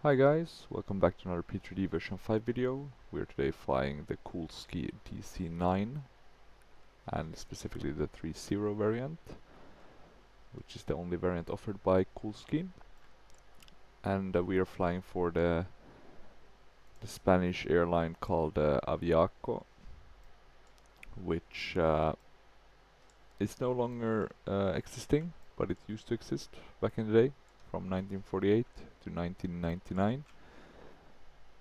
Hi guys, welcome back to another P3D version 5 video. We're today flying the Coolsky DC-9 and specifically the 3.0 variant, which is the only variant offered by Coolsky. And we are flying for the Spanish airline called Aviaco, which is no longer existing, but it used to exist back in the day from 1948 to 1999.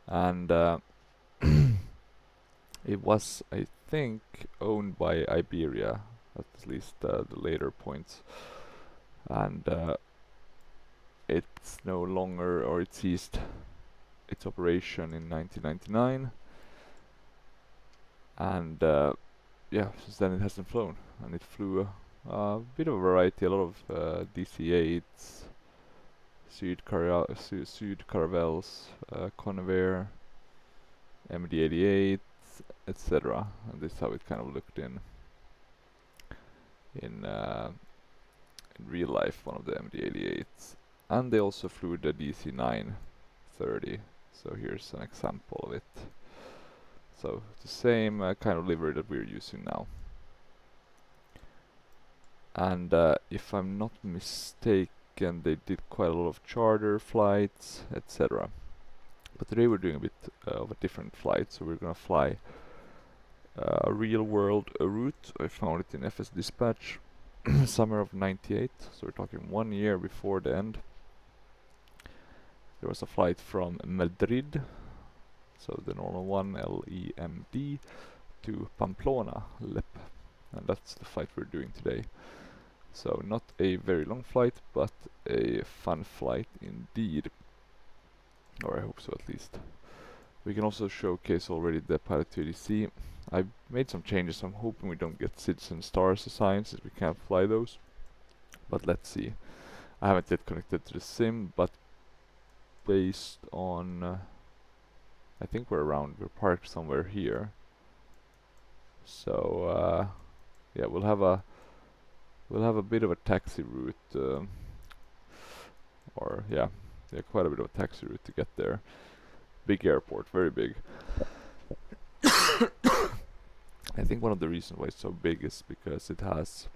And it was, I think, owned by Iberia, at least the later points, and it's no longer, or it ceased its operation in 1999, and yeah, since then it hasn't flown, and it flew a bit of a variety, a lot of DC-8s, Sud Caravels, Convair, MD-88, etc. And this is how it kind of looked in real life, one of the MD-88s. And they also flew the DC-9 30. So here's an example of it. So the same kind of livery that we're using now. And if I'm not mistaken, they did quite a lot of charter flights, etc. But today we're doing a bit of a different flight, so we're gonna fly a real world route. I found it in FS Dispatch, summer of '98, so we're talking 1 year before the end. There was a flight from Madrid, so the normal one, LEMD, to Pamplona, LEPP, and that's the flight we're doing today. So not a very long flight, but a fun flight indeed, or I hope so at least. We can also showcase already the Pilot 2DC. I've made some changes, so I'm hoping we don't get citizen stars assigned since we can't fly those, but let's see. I haven't yet connected to the sim, but based on I think we're parked somewhere here, so yeah, we'll have a bit of a taxi route, or yeah, quite a bit of a taxi route to get there. Big airport, very big. I think one of the reasons why it's so big is because it has...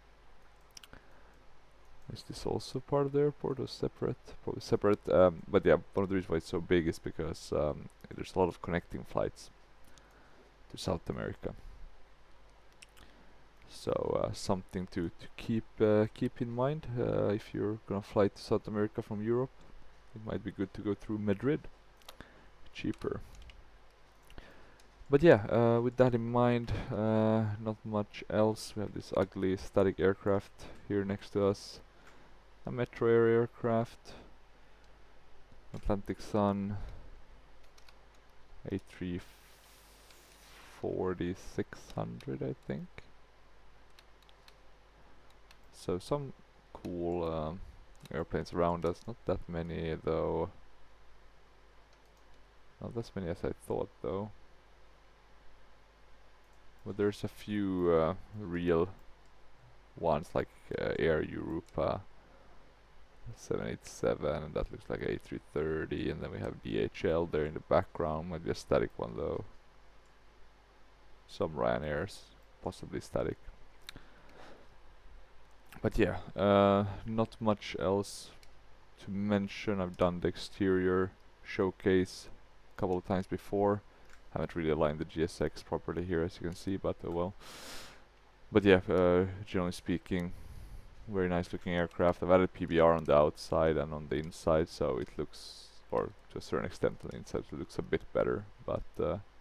Is this also part of the airport or separate? Probably separate, but yeah, one of the reasons why it's so big is because there's a lot of connecting flights to South America. So something to keep in mind if you're gonna fly to South America from Europe. It might be good to go through Madrid. Cheaper. But yeah, with that in mind, not much else. We have this ugly static aircraft here next to us. A Metro Air aircraft. Atlantic Sun. A340-600, I think. So some cool airplanes around us. Not that many though. Not as many as I thought though. But there's a few real ones like Air Europa 787, and that looks like A330, and then we have DHL there in the background, might be a static one though. Some Ryanairs, possibly static. But yeah, not much else to mention. I've done the exterior showcase a couple of times before. Haven't really aligned the GSX properly here, as you can see, but oh well. But yeah, generally speaking, very nice looking aircraft. I've added PBR on the outside and on the inside, so it looks, or to a certain extent on the inside, it looks a bit better. But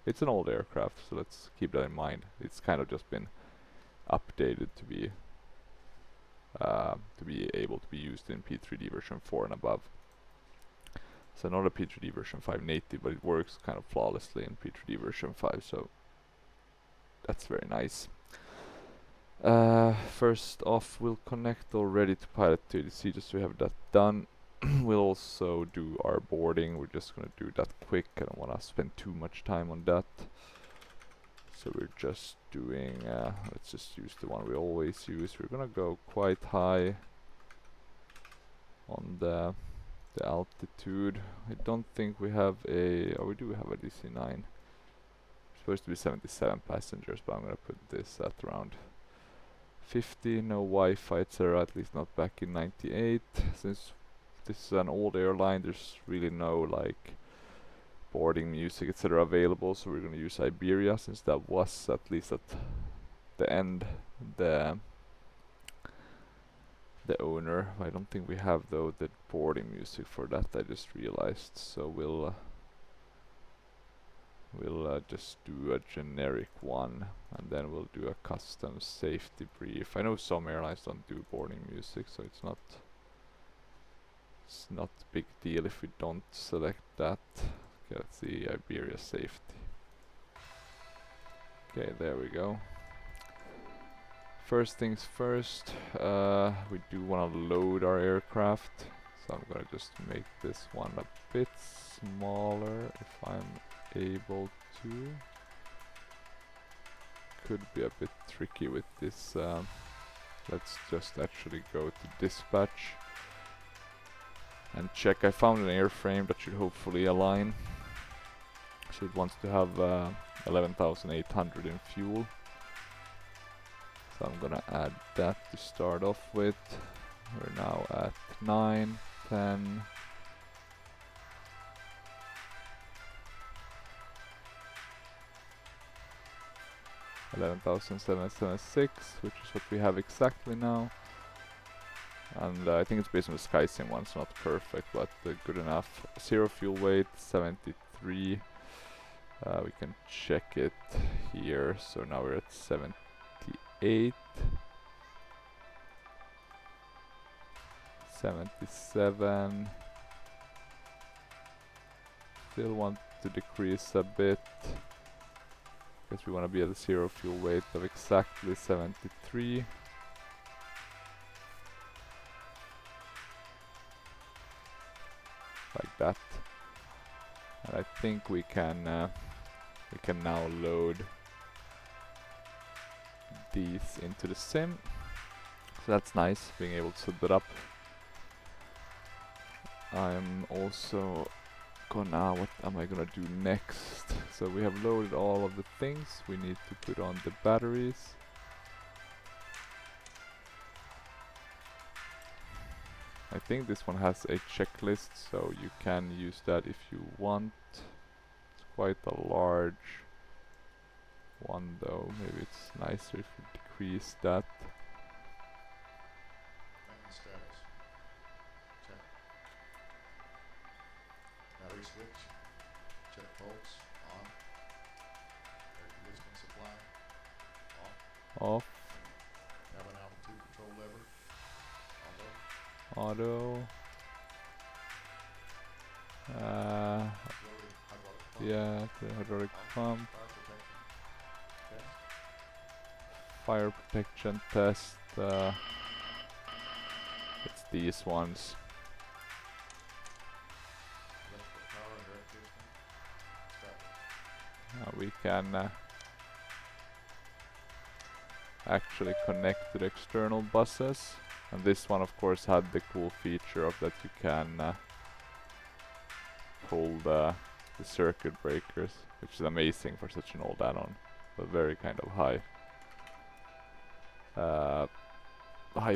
it's an old aircraft, so let's keep that in mind. It's kind of just been updated to be able to be used in P3D version 4 and above. So not a P3D version 5 native, but it works kind of flawlessly in P3D version 5, so that's very nice. First off, we'll connect already to Pilot 2DC just so we have that done. We'll also do our boarding. We're just gonna do that quick. I don't wanna spend too much time on that. So we're just doing, let's just use the one we always use. We're gonna go quite high on the the altitude. I don't think we have a... oh, we do have a DC-9. Supposed to be 77 passengers, but I'm gonna put this at around 50. No Wi-Fi, etc. At least not back in 98. Since this is an old airline, there's really no like boarding music, etc. available, so we're gonna use Iberia, since that was at least at the end the owner. I don't think we have though the boarding music for that, I just realized, so we'll just do a generic one, and then we'll do a custom safety brief. I know some airlines don't do boarding music, so it's not a big deal if we don't select that. Okay, let's see, Iberia safety. Okay, there we go. First things first, we do want to load our aircraft, so I'm gonna just make this one a bit smaller if I'm able to. Could be a bit tricky with this. Let's just actually go to dispatch and check. I found an airframe that should hopefully align. So it wants to have 11,800 in fuel. So I'm gonna add that to start off with. We're now at 9, 10. 11,776, which is what we have exactly now. And I think it's based on the SkySim one, it's not perfect, but good enough. Zero fuel weight, 73. We can check it here. So now we're at 78. 77. Still want to decrease a bit, because we want to be at a zero fuel weight of exactly 73. Like that. And I think we can now load these into the sim. So that's nice, being able to set that up. I'm also gonna, what am I gonna do next? So we have loaded all of the things. We need to put on the batteries. I think this one has a checklist, so you can use that if you want. It's quite a large one though. Maybe it's nicer if we decrease that. Status. Check. Battery switch. Check volts. On. Air conditioning supply. Off. Off. Cabin altitude control lever. Auto. Yeah, the hydraulic pump. Fire protection test. It's these ones. We can actually connect to the external buses, and this one of course had the cool feature of that you can pull the circuit breakers, which is amazing for such an old add-on, but very kind of high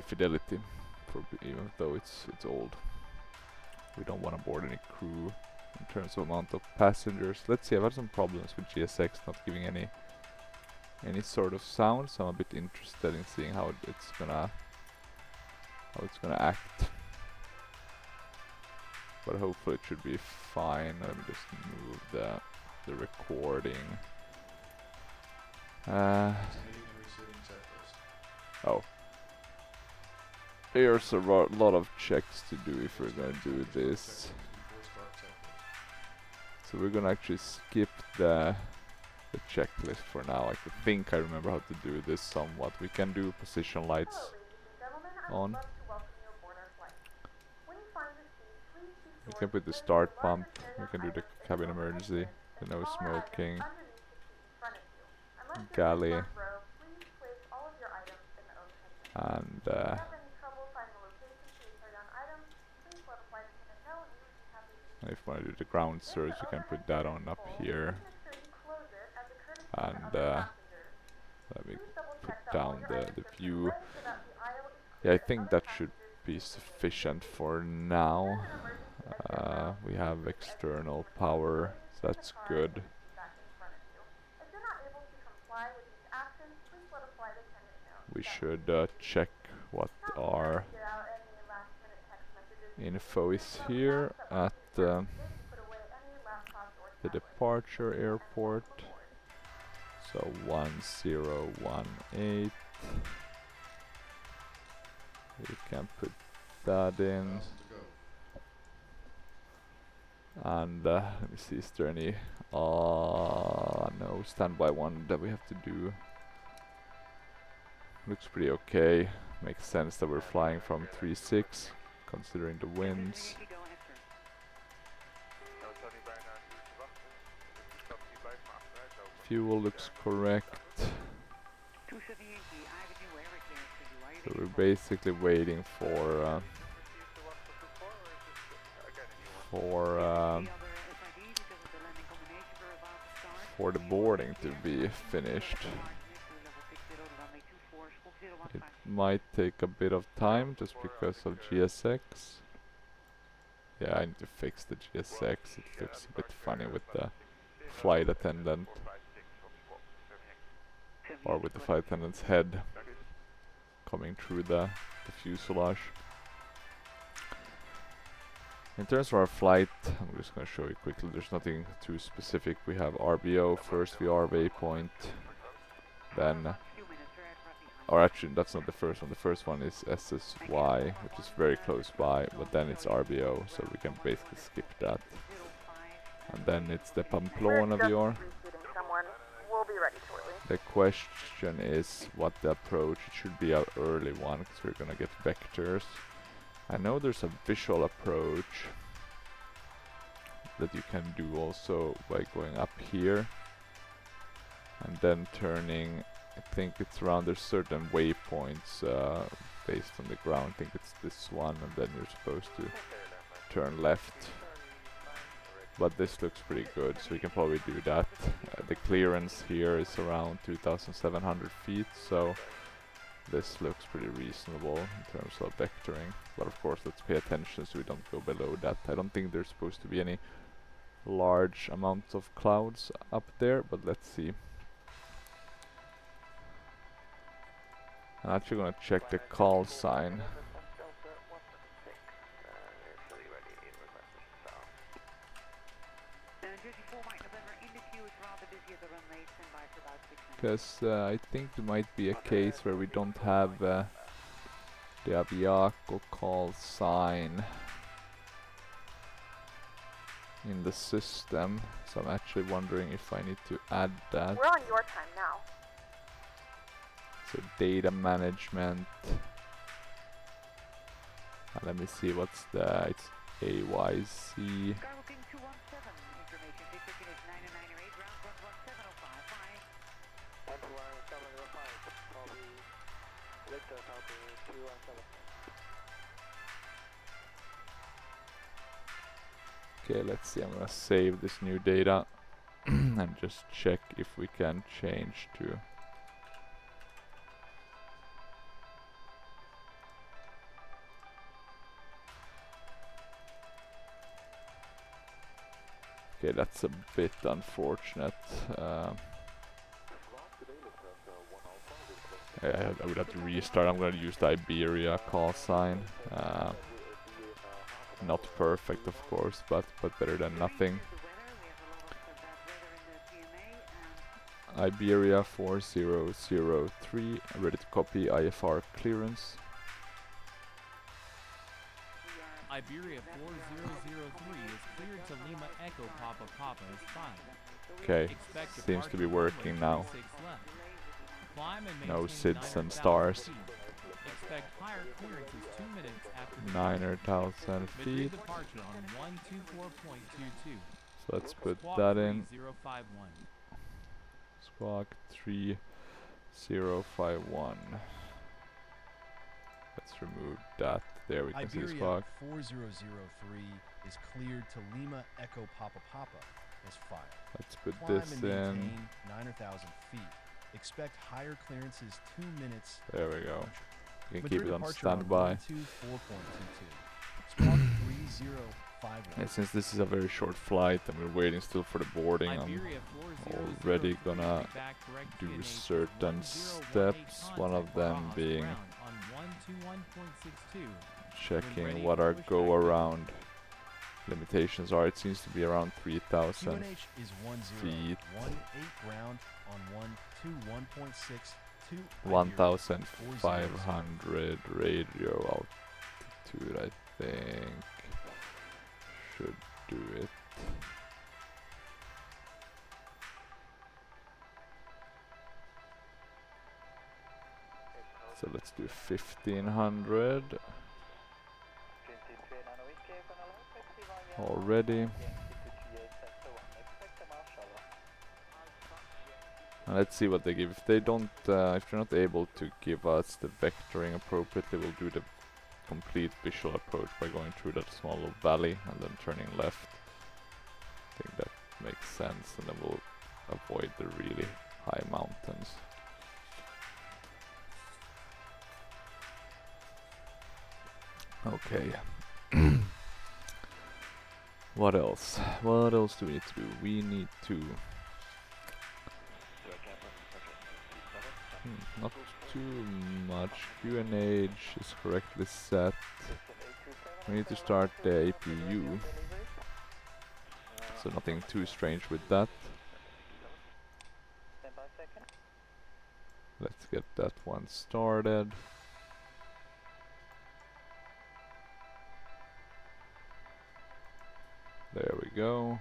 fidelity for even though it's old. We don't want to board any crew in terms of amount of passengers. Let's see, I've had some problems with GSX not giving any sort of sound, so I'm a bit interested in seeing how it's gonna act. But hopefully it should be fine. Let me just move the recording. Oh. There's a lot of checks to do if we're gonna do this. So we're gonna actually skip the checklist for now. I think I remember how to do this somewhat. We can do position lights on. We can put the start pump. We can do the cabin emergency. The no smoking. Galley. And And if you want to do the ground surge, you can put that on up here. And let me put down the view. Yeah, I think that should be sufficient for now. We have external power, so that's good. We should check what our info is here at the departure airport. So 1018. We can put that in. 1,000 to go. And let me see, is there any no standby one that we have to do. Looks pretty okay. Makes sense that we're flying from 3.6 considering the winds. Fuel looks correct. So we're basically waiting for the boarding to be finished. It might take a bit of time just because of GSX. Yeah, I need to fix the GSX. It looks a bit funny with the flight attendant, or with the flight attendant's head coming through the fuselage. In terms of our flight, I'm just going to show you quickly. There's nothing too specific. We have RBO, first VR waypoint, then, or actually that's not the first one. The first one is SSY, which is very close by, but then it's RBO, so we can basically skip that. And then it's the Pamplona VR. We'll be ready shortly. The question is what the approach. It should be our early one because we're gonna get vectors. I know there's a visual approach that you can do also by going up here and then turning. I think it's around, there's certain waypoints based on the ground. I think it's this one, and then you're supposed to turn left. But this looks pretty good, so we can probably do that. The clearance here is around 2,700 feet, so this looks pretty reasonable in terms of vectoring. But of course, let's pay attention so we don't go below that. I don't think there's supposed to be any large amounts of clouds up there, but let's see. I'm actually gonna check the call sign. Because I think there might be a case where we don't have the Aviaco call sign in the system, so I'm actually wondering if I need to add that. We're on your time now. So data management. Let me see what's the, it's AYC. Okay, let's see, I'm gonna save this new data and just check if we can change to okay, that's a bit unfortunate. I would have to restart. I'm gonna use the Iberia call sign. Not perfect, of course, but better than nothing. Iberia 4003, ready to copy IFR clearance. Iberia 4003 is cleared to Lima Echo Papa Papa is fine. Okay, seems to be working now. No SIDS and stars. Expect higher clearances 2 minutes after 9,000 feet. departure on 124.22. So let's put that in. 3051. Squawk 3051. Let's remove that. There we can see Iberia spark. 4003 is cleared to Lima Echo Papa Papa as fired. Let's put Climb this and in. maintain 9,000 feet. Expect higher clearances 2 minutes. There we go. departure. You can keep Madrid it on departure standby. 124.22. Squawk 3051. And since this is a very short flight and we're waiting still for the boarding, I'm Iberia already 4003 gonna back direct do QNH certain 1018 steps. One of contact them Barajas being ground on 121.62. checking ready, what our push go back. around limitations are. It seems to be around 3,000 QNH is feet. 1018 ground on 121.62. 1,500 radio altitude, I think. Should do it. So let's do 1,500 already. And let's see what they give. If they don't, if they're not able to give us the vectoring appropriately, we'll do the complete visual approach by going through that small little valley and then turning left. I think that makes sense, and then we'll avoid the really high mountains. Okay. What else? What else do we need to do? We need to... not too much. QNH is correctly set. We need to start the APU. So nothing too strange with that. Let's get that one started. There we go.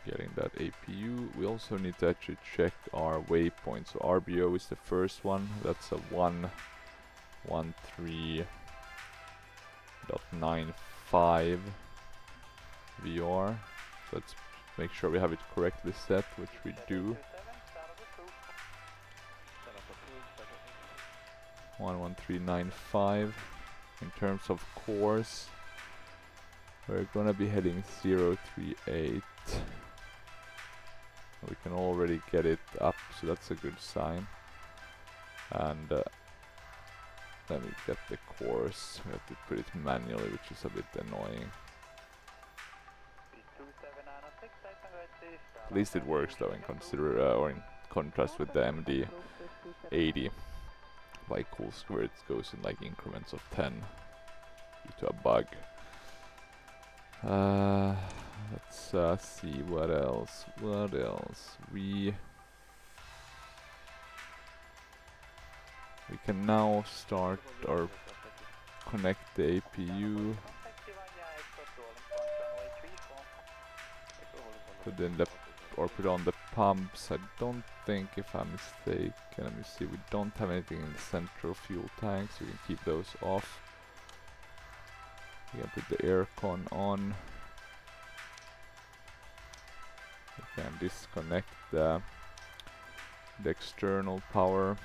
Getting that APU. We also need to actually check our waypoint. So RBO is the first one. That's a 113.95 VR. So let's make sure we have it correctly set, which we do. 113.95. In terms of course, we're gonna be heading 038. We can already get it up, so that's a good sign. And let me get the course. We have to put it manually, which is a bit annoying. At least it works though, in or in contrast with the MD-80 by Coolsky, where it goes in like increments of 10 due to a bug. Let's see what else. What else? We can now start or connect the APU. Put in the put on the pumps. I don't think, if I'm mistaken, let me see. We don't have anything in the central fuel tanks. So we can keep those off. We can put the aircon on. We can disconnect the external power.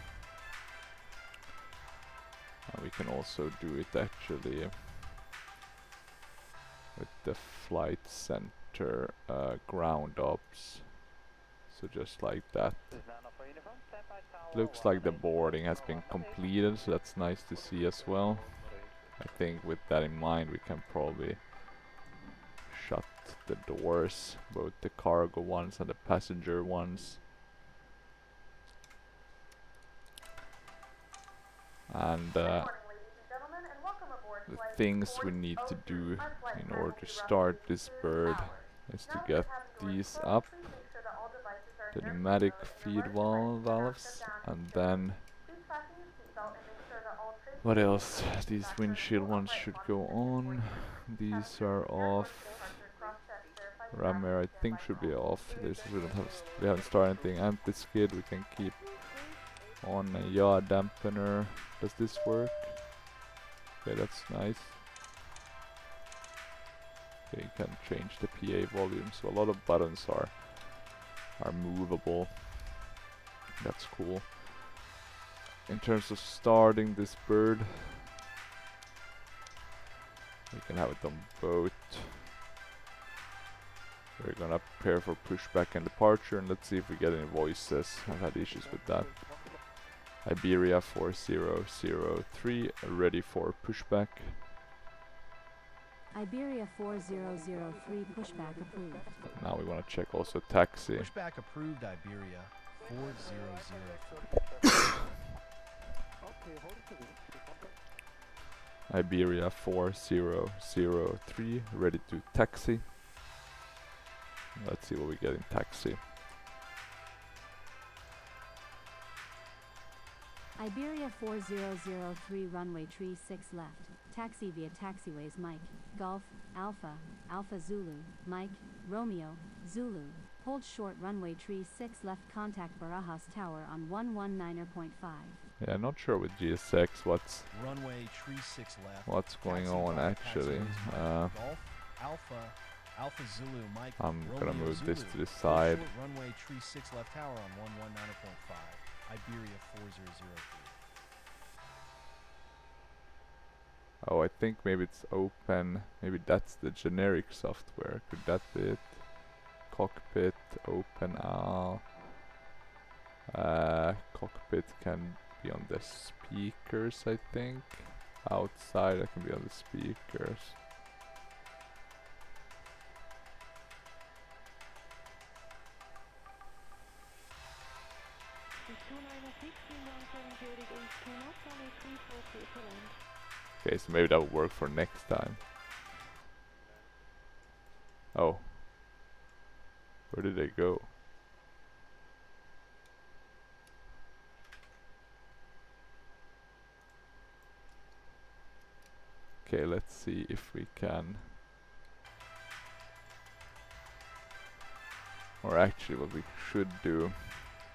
And we can also do it actually with the flight center ground ops. So just like that. Looks like the boarding has been completed, so that's nice to see as well. I think with that in mind, we can probably shut the doors, both the cargo ones and the passenger ones. And the things we need to do in order to start this bird is to get these up, the pneumatic feed valves, and then what else? These windshield ones should go on. These are off. Ram air I think should be off. We haven't started anything. Anti-skid we can keep on. A yaw dampener. Does this work? Okay, that's nice. Okay, you can change the PA volume, so a lot of buttons are movable. That's cool. In terms of starting this bird, we can have it on boat. We're gonna prepare for pushback and departure, and let's see if we get any voices. I've had issues with that. Iberia 4003, ready for pushback. Iberia 4003 pushback approved. Now we want to check also taxi. Pushback approved, Iberia 4003. Iberia 4003, ready to taxi. Let's see what we get in taxi. Iberia 4003 runway tree 6 left. Taxi via taxiways Mike, Golf, Alpha, Alpha Zulu, Mike, Romeo, Zulu. Hold short runway tree 6 left, contact Barajas Tower on 119.5. Yeah, not sure with GSX what's Runway tree 6 left. going Taxi on via actually. taxiways Mike, Golf, Alpha, Alpha Zulu, Mike, I'm gonna Romeo, move this Zulu. to the Hold side. short runway tree 6 left tower on 119.5. Iberia 4003. Oh, I think maybe it's open. Maybe that's the generic software. Could that be it? Cockpit, open all. Cockpit can be on the speakers, I think. Outside, I can be on the speakers. Okay, so maybe that will work for next time. Oh. Where did they go? Okay, let's see if we can. Or actually what we should do.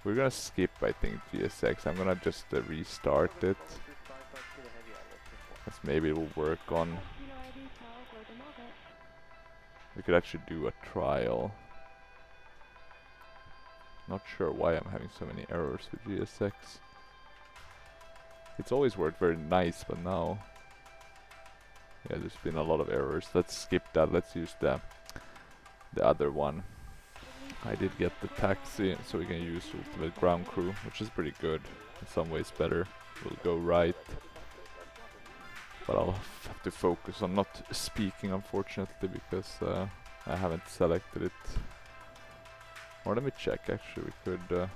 We're gonna skip, I think, GSX. I'm gonna just restart it. Because maybe it will work on. We could actually do a trial. Not sure why I'm having so many errors with GSX. It's always worked very nice, but now, yeah, there's been a lot of errors. Let's skip that. Let's use the other one. I did get the taxi, so we can use Ultimate Ground Crew, which is pretty good. In some ways better. We'll go right. But I'll have to focus on not speaking, unfortunately, because I haven't selected it. Or let me check. Actually, we could.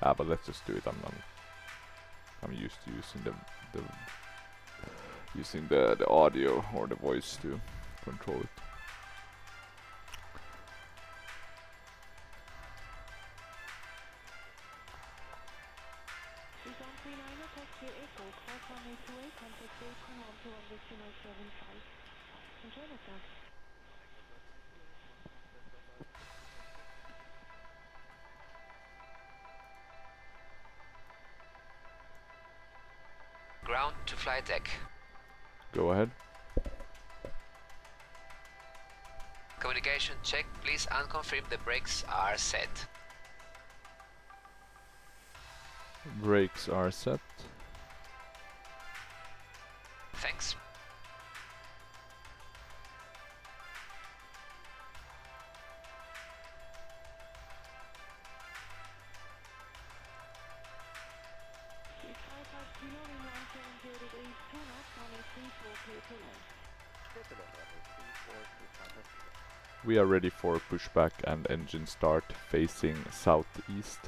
But let's just do it. I'm used to using the audio or the voice to control it. Ground to flight deck. Go ahead. Communication check, please unconfirm the brakes are set. Brakes are set. Thanks. We are ready for pushback and engine start facing southeast.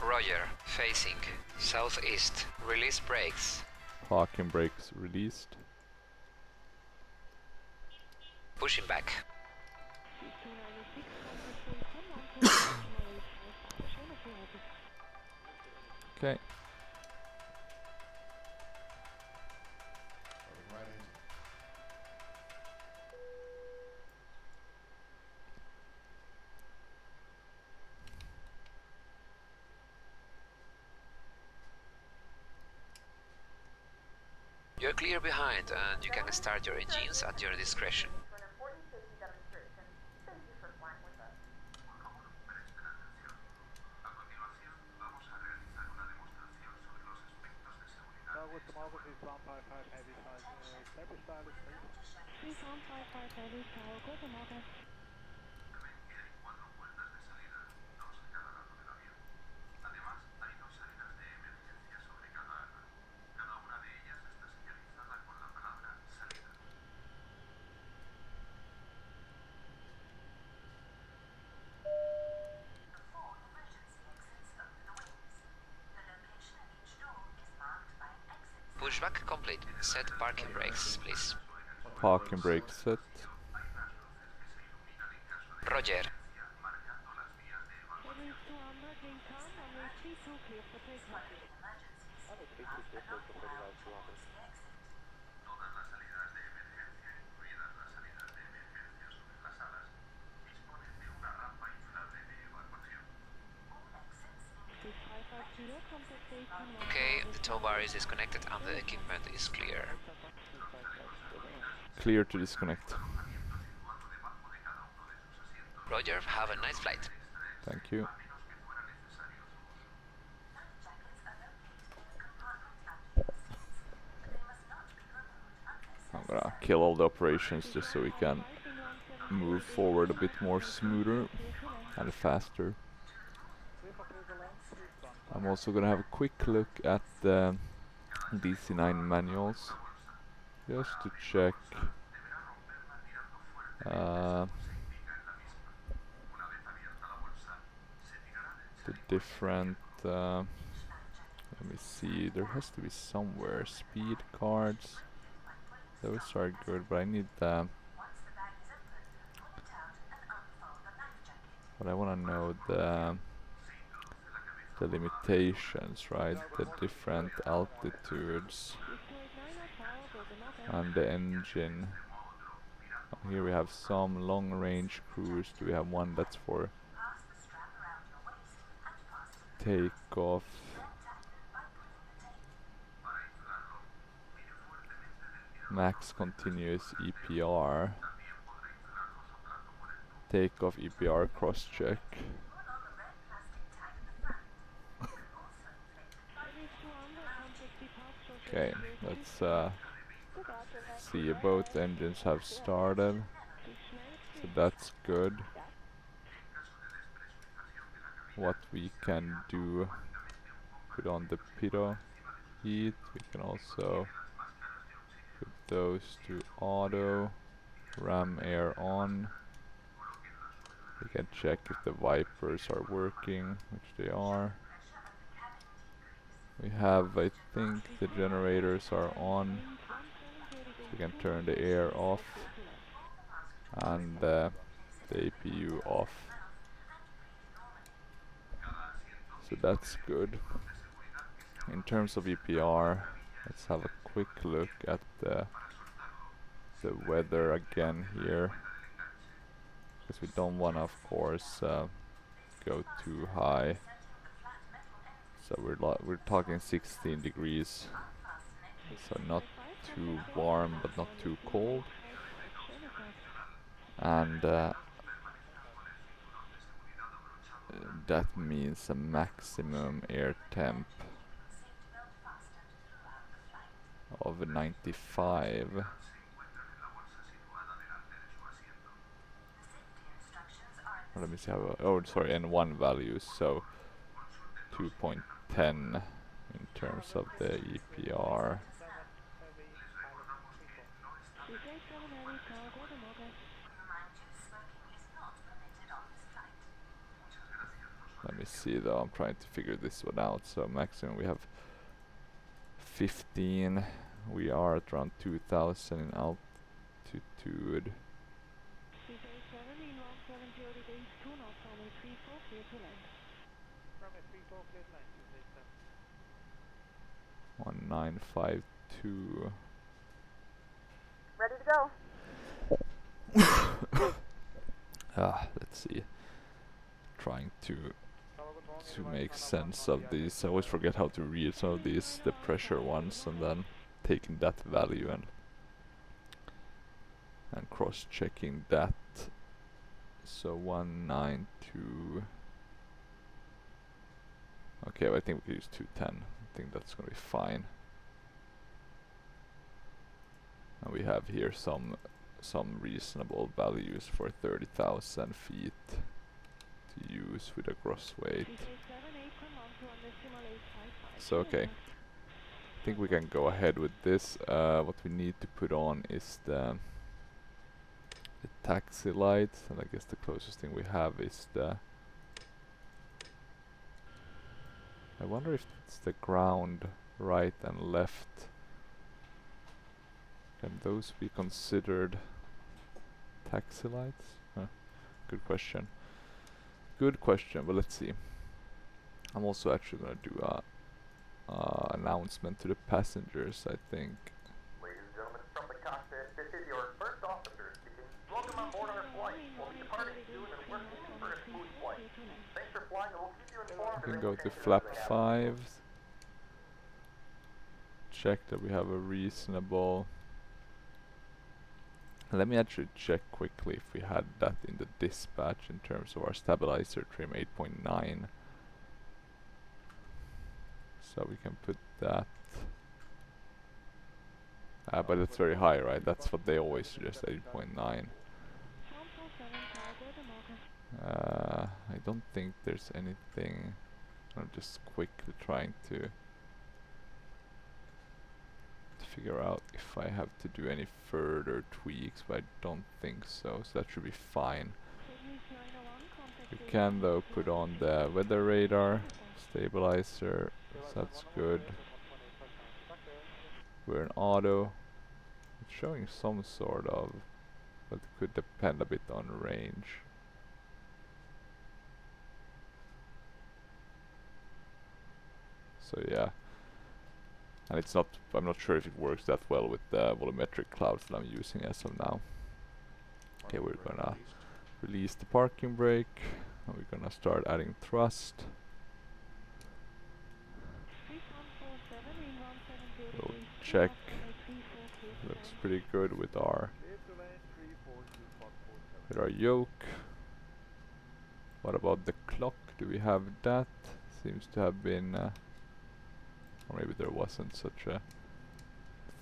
Roger, facing southeast. Release brakes. Parking brakes released. Pushing back. Okay. Starting right engine. You're clear behind and you can start your engines at your discretion. To an important safety demonstration. Thank you for flying with us. Pushback complete. Set parking brakes, please. Parking brake set. Roger. Okay, the tow bar is disconnected and the equipment is clear. Clear to disconnect. Roger, have a nice flight. Thank you. I'm gonna kill all the operations just so we can move forward a bit more smoother and faster. I'm also gonna have a quick look at the DC-9 manuals just to check the different let me see, there has to be somewhere speed cards. Those are good, but I need but I want to know the limitations, right? The different altitudes and the engine. Here we have some long range cruise. Do we have one that's for takeoff? Max continuous EPR. Takeoff EPR cross check. Okay, let's see, both engines have started, so that's good. What we can do, put on the pitot heat, we can also put those to auto, ram air on. We can check if the wipers are working, which they are. We have, I think, the generators are on. We can turn the air off and the APU off. So that's good. In terms of EPR, let's have a quick look at the weather again here, because we don't want to, of course, go too high. So we're talking 16 degrees, so not too warm but not too cold, and that means a maximum air temp of 95. Let me see how, oh sorry, N1 values, so 2.10 in terms of the EPR. Let me see though, I'm trying to figure this one out. So maximum we have 15, we are at around 2000 in altitude. One 952. Ready to go. Let's see. Trying to make sense of these. I always forget how to read some of these, the pressure ones, and then taking that value and cross-checking that. So 192. Okay, well, I think we can use 210. I think that's gonna be fine. we have here some reasonable values for 30,000 feet to use with a gross weight. So okay, I think we can go ahead with this. What we need to put on is the taxi lights, and I guess the closest thing we have is the... I wonder if it's the ground right and left. Can those be considered taxi lights? Good question. Good question, but let's see. I'm also actually gonna do a announcement to the passengers, I think. Ladies and gentlemen from the cockpit, this is your first officer speaking. Welcome on board our flight. We'll be departing soon and we're looking for a smooth flight. Thanks for flying and we'll keep you informed. We can go to flap 5. Check that we have a reasonable... Let me actually check quickly if we had that in the dispatch in terms of our stabilizer trim 8.9. So we can put that. But it's very high, right? That's what they always suggest, 8.9. I don't think there's anything. I'm just quickly trying to figure out if I have to do any further tweaks, but I don't think so, so that should be fine. We can though put on the weather radar, stabilizer, so that's good. We're in auto. It's showing some sort of, but it could depend a bit on range. So yeah. And it's not, I'm not sure if it works that well with the volumetric clouds that I'm using as of now. Okay, we're gonna release the parking brake, and we're gonna start adding thrust. We'll check. Looks pretty good with our yoke. What about the clock? Do we have that? Seems to have been or maybe there wasn't such a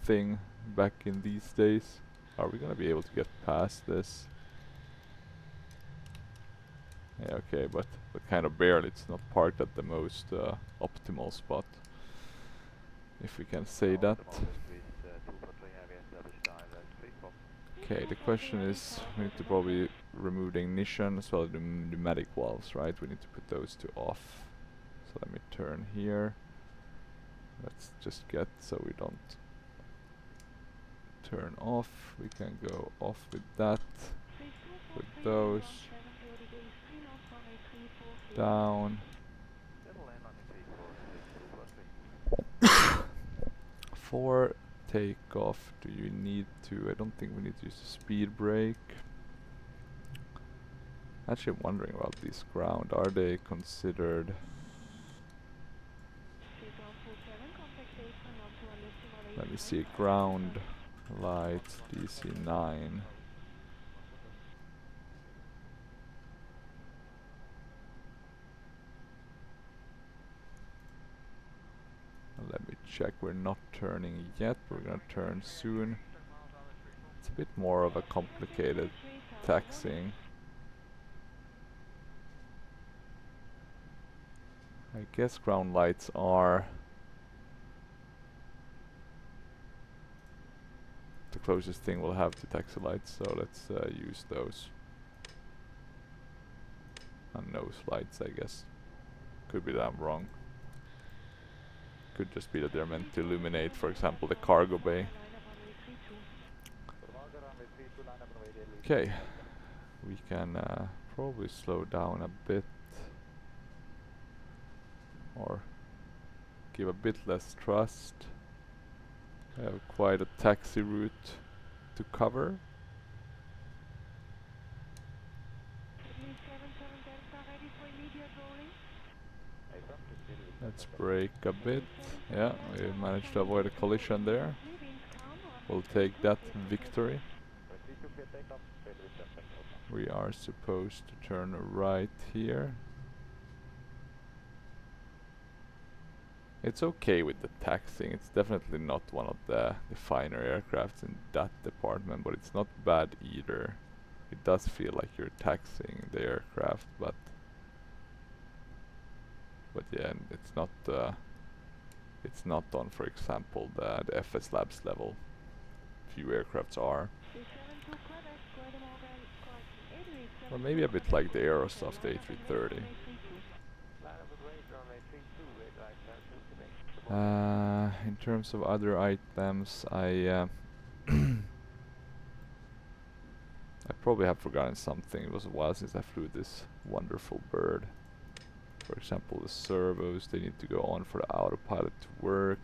thing back in these days. Are we gonna be able to get past this? Yeah, okay, but kind of barely. It's not parked at the most optimal spot, if we can say that. Okay, the question is, we need to probably remove the ignition as well as the pneumatic valves, right? We need to put those two off. So let me turn here. Let's just get so we don't turn off. We can go off with that. With those. Down. For takeoff, do you need to... I don't think we need to use the speed brake. Actually, I'm wondering about these ground. Are they considered... Let me see, ground lights DC-9. Let me check, we're not turning yet, we're gonna turn soon. It's a bit more of a complicated taxiing. I guess ground lights are the closest thing we'll have to taxi lights, so let's use those. And nose lights, I guess. Could be that I'm wrong. Could just be that they're meant to illuminate, for example, the cargo bay. Okay, we can probably slow down a bit, or give a bit less thrust. We have quite a taxi route to cover. Let's brake a bit. Yeah, we managed to avoid a collision there. We'll take that victory. We are supposed to turn right here. It's okay with the taxiing. It's definitely not one of the finer aircrafts in that department, but it's not bad either. It does feel like you're taxiing the aircraft, but yeah, and it's not on, for example, the FS Labs level. Few aircrafts are. Or maybe a bit like the Aerosoft A330. In terms of other items, I probably have forgotten something. It was a while since I flew this wonderful bird. For example, the servos, they need to go on for the autopilot to work.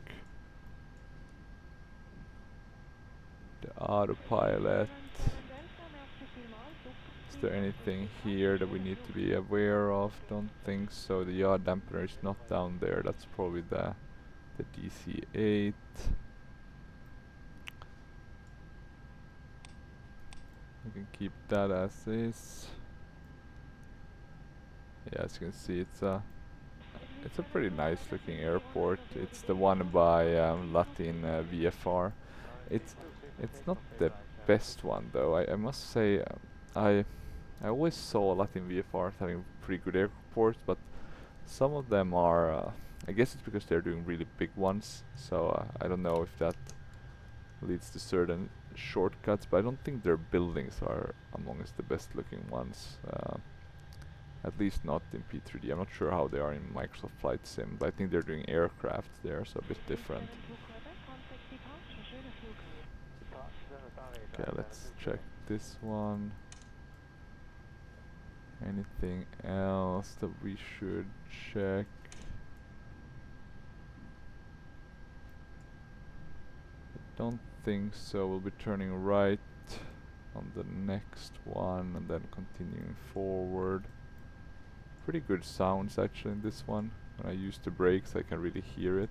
The autopilot. Is there anything here that we need to be aware of? Don't think so. The yaw dampener is not down there. That's probably the DC-8. We can keep that as is. Yeah, as you can see, it's a pretty nice looking airport. It's the one by Latin VFR. It's not the best one though. I must say, I always saw Latin VFR having pretty good airports, but some of them are. I guess it's because they're doing really big ones. So I don't know if that leads to certain shortcuts, but I don't think their buildings are amongst the best looking ones. At least not in P3D. I'm not sure how they are in Microsoft Flight Sim, but I think they're doing aircraft there, so a bit different. Okay, let's check this one. Anything else that we should check? I don't think so. We'll be turning right on the next one and then continuing forward. Pretty good sounds actually in this one. When I use the brakes I can really hear it.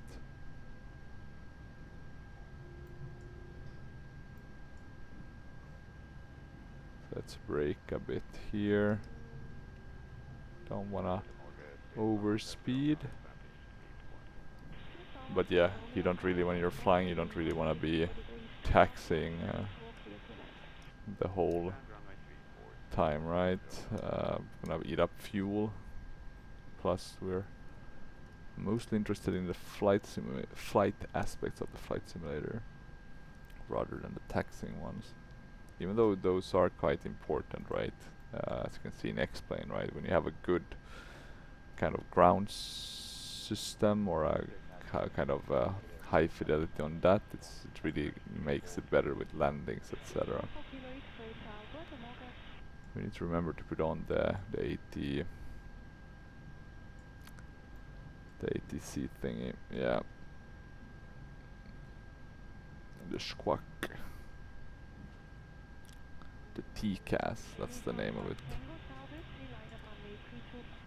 Let's brake a bit here. Don't wanna overspeed. But yeah, you don't really, when you're flying, you don't really wanna be taxiing the whole time, right? Gonna eat up fuel. Plus we're mostly interested in the flight aspects of the flight simulator rather than the taxiing ones. Even though those are quite important, right? As you can see in X-Plane, right? When you have a good kind of ground system or a kind of high fidelity on that, it really makes it better with landings, etc. We need to remember to put on the ATC thingy, yeah. The squawk. The TCAS, that's the name of it.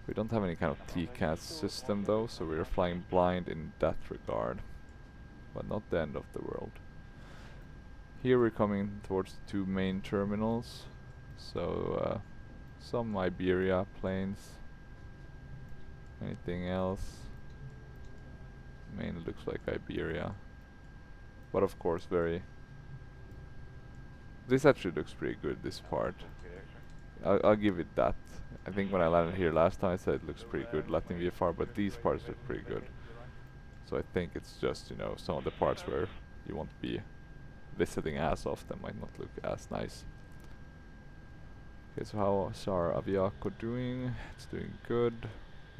We don't have any kind of TCAS system though, so we're flying blind in that regard. But not the end of the world. Here we're coming towards the two main terminals. So some Iberia planes. Anything else? Mainly looks like Iberia. But of course this actually looks pretty good, this part. I'll give it that. I think when I landed here last time I said it looks pretty good, Latin VFR, but these parts look pretty good. So I think it's just, you know, some of the parts where you won't be visiting as often might not look as nice. Okay, so how's our Aviaco doing? It's doing good.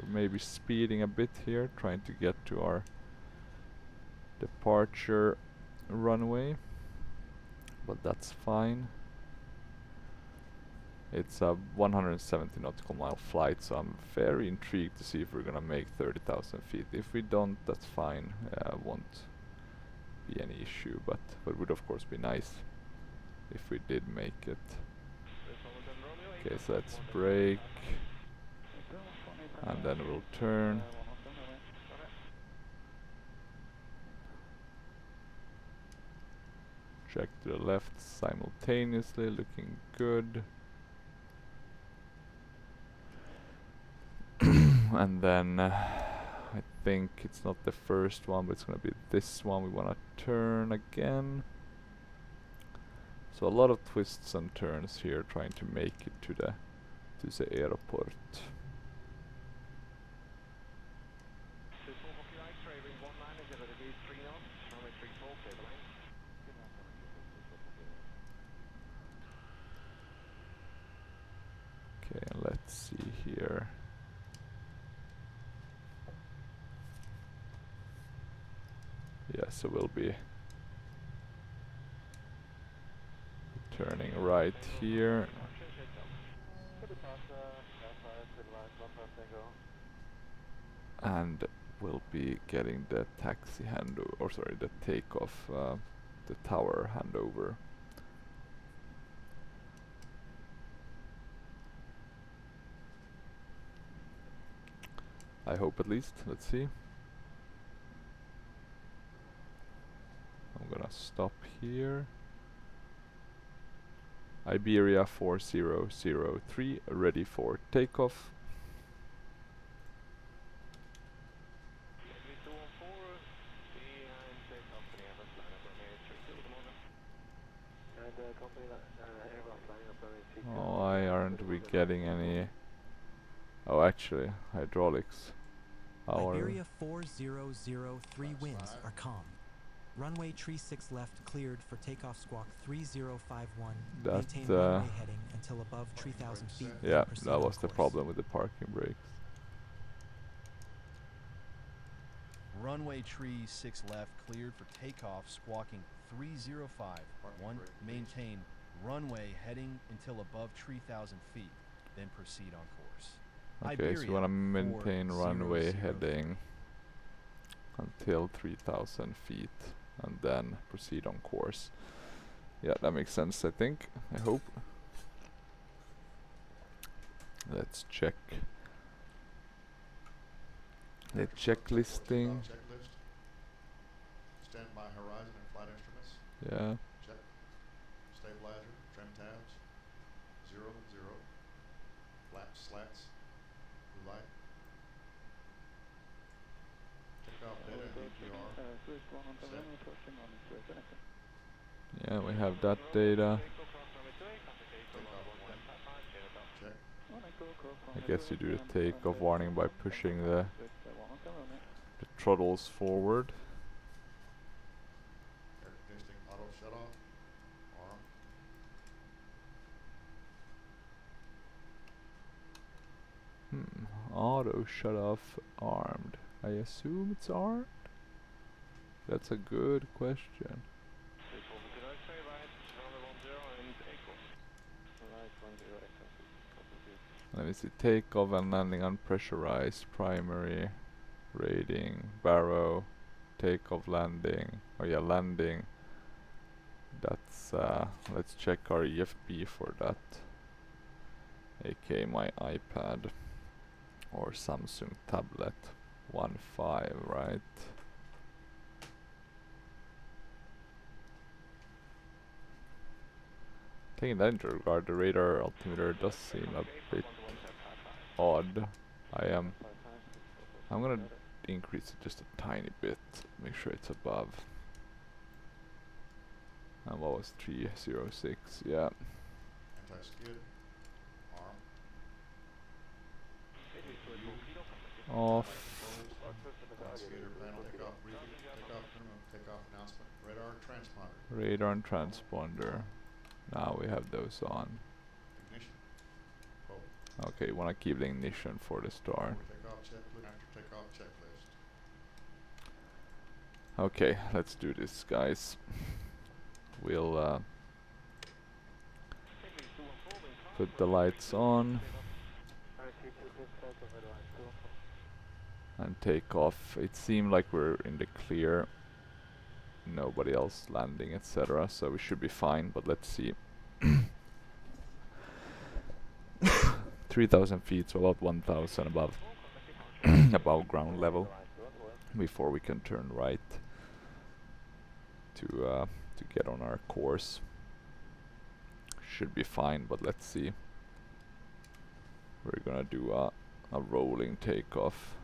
We're maybe speeding a bit here, trying to get to our departure runway, but that's fine. It's a 170 nautical mile flight, so I'm very intrigued to see if we're gonna make 30,000 feet. If we don't, that's fine. Won't be any issue, but would of course be nice if we did make it. Okay, so let's brake, and then we'll turn. Check to the left simultaneously, looking good. And then I think it's not the first one, but it's gonna be this one. We wanna turn again. So a lot of twists and turns here, trying to make it to the airport. Okay, and let's see here. Yeah, so we'll be turning right here. And we'll be getting the taxi handover, or sorry, the takeoff, the tower handover. I hope at least. Let's see. I'm gonna stop here. Iberia 4003 ready for takeoff. Oh, why aren't we getting any? Oh, actually, hydraulics. Iberia 4003 winds are calm. Runway tree 6 left cleared for takeoff squawk 3051. Maintain runway heading until above 3,000 feet. Yeah, that was the problem with the parking brakes. Runway tree 6 left cleared for takeoff, squawking 3051. Maintain runway heading until above 3,000 feet, then proceed on course. Okay, so we want to maintain runway heading until 3,000 feet and then proceed on course. Yeah, that makes sense, I think. I hope. Let's check the checklisting. Checklist. Standby horizon and flight instruments. Yeah. Check. Stabilizer, trim tabs. 0, 0. Flaps, slats. Blue light. Takeoff data and DPR. Set. Yeah, we have that data. Takeoff warning. Check. I guess you do the takeoff warning by pushing the throttles forward. Air conditioning auto shut off. Arm. Auto shut off armed. I assume it's armed? That's a good question. Let me see, takeoff and landing unpressurized, primary, rating, barrow, takeoff, landing, oh yeah, landing. That's, let's check our EFB for that. aka my iPad or Samsung tablet. 1.5, right? Taking that into regard, the radar altimeter does seem a bit odd. I'm gonna increase it just a tiny bit, make sure it's above. And what was 306? Yeah. Anti-skid. Arm. Off. Navigator panel. Takeoff briefing. Takeoff minimum. Takeoff announcement. Radar and transponder. Radar and transponder. Now we have those on. Ignition. Okay, you wanna keep the ignition for the start. Takeoff checklist. After takeoff checklist. Okay, let's do this, guys. We'll put the lights on and take off. It seemed like we're in the clear, nobody else landing, etc., so we should be fine, but let's see. 3,000 feet, so about 1,000 above above ground level before we can turn right to get on our course. Should be fine, but let's see. We're gonna do a rolling takeoff.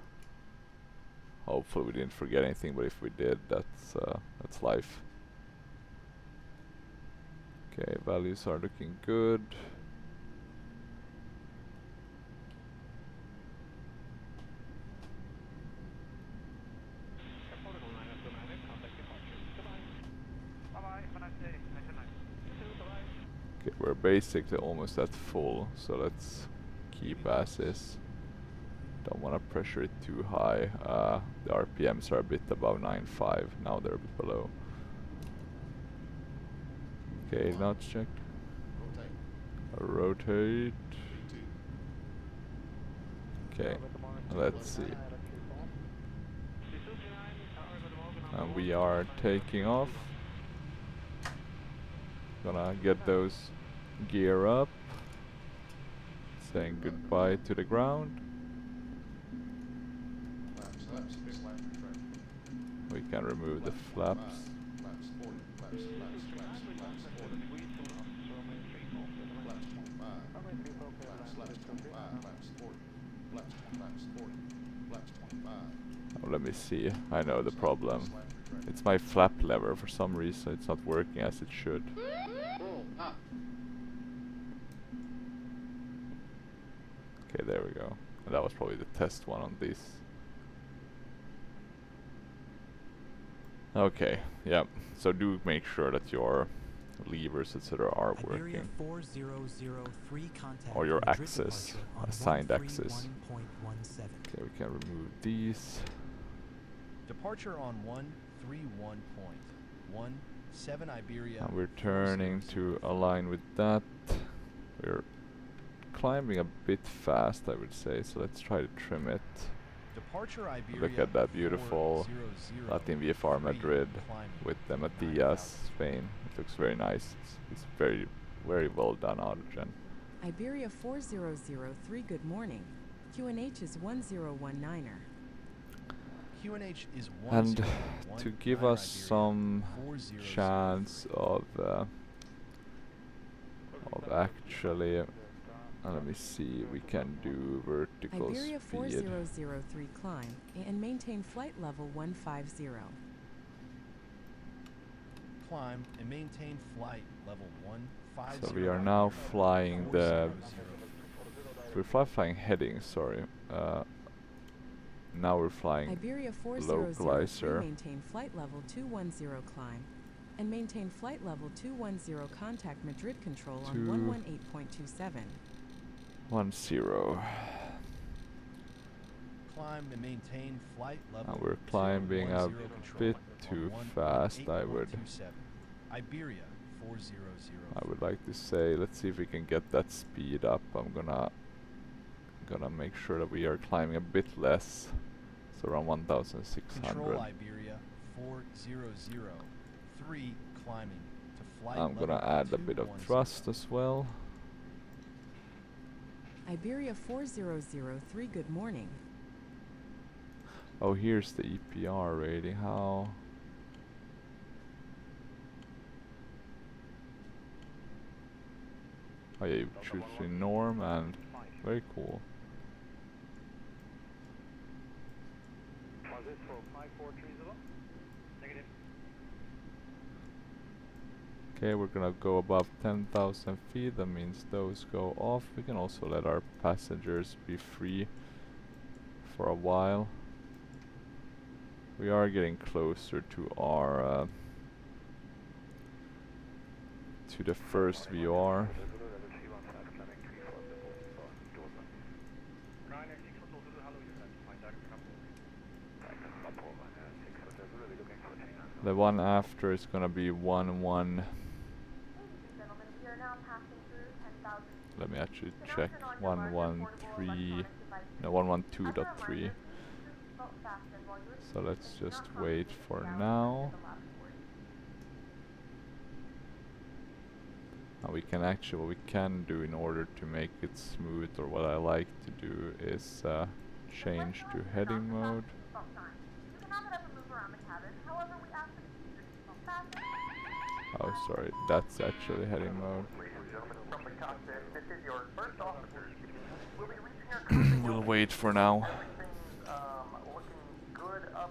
Hopefully we didn't forget anything, but if we did, that's life. Okay, values are looking good. Okay, we're basically almost at full, so let's keep as is. Don't want to pressure it too high. The RPMs are a bit above 9.5, now they're a bit below. Okay, notch check. Rotate. Okay, let's see. And we are taking off. Gonna get those gear up. Saying goodbye to the ground. We can remove the flaps. Oh, let me see. I know the problem. It's my flap lever. For some reason it's not working as it should. Okay, there we go. And that was probably the test one on this. Okay, yeah. So do make sure that your levers, etc., are Iberia working. 4003 contact Or your Madrid axis, departure on assigned axis. 131.17. Okay, we can remove these. Departure on 131.17 Iberia. And we're turning to align with that. We're climbing a bit fast, I would say, so let's try to trim it. Departure Iberia. Look at that beautiful 400 Latin VFR Madrid climbing with the Matias, Spain. It looks very nice. It's very, very well done, Autogen. Iberia 4003, good morning. QNH is 1019er. QNH is And 101 to give Iberia us some 400 chance of actually, let me see, we can do vertical Iberia speed. 4003 climb and maintain flight level 150. climb and maintain flight level 150. So we are now flying the, we're flying heading, sorry. Now we're flying Iberia 4003 localizer. maintain flight level 210 climb and maintain flight level 210 contact Madrid control on 118.27. 10. Climb and maintain flight level. And we're climbing a 210 control bit on too fast, I would. 118.27. Iberia 400. I would like to say, let's see if we can get that speed up. I'm gonna make sure that we are climbing a bit less, so around 1,600. Control Iberia 4003 climbing to flight I'm gonna level add a bit of 210. thrust as well. Iberia 4003, good morning. Oh, here's the EPR rating. How? Oh yeah, you choose between norm and very cool. Okay, we're gonna go above 10,000 feet. That means those go off. We can also let our passengers be free for a while. We are getting closer to our to the first VR. The one after is gonna be 1-1. Let me actually check. 113. No, 112.3. So let's just wait for now. And we can actually, what we can do in order to make it smooth, or what I like to do, is change to heading mode. Oh, sorry, that's actually heading mode. We'll wait for now. Looking good up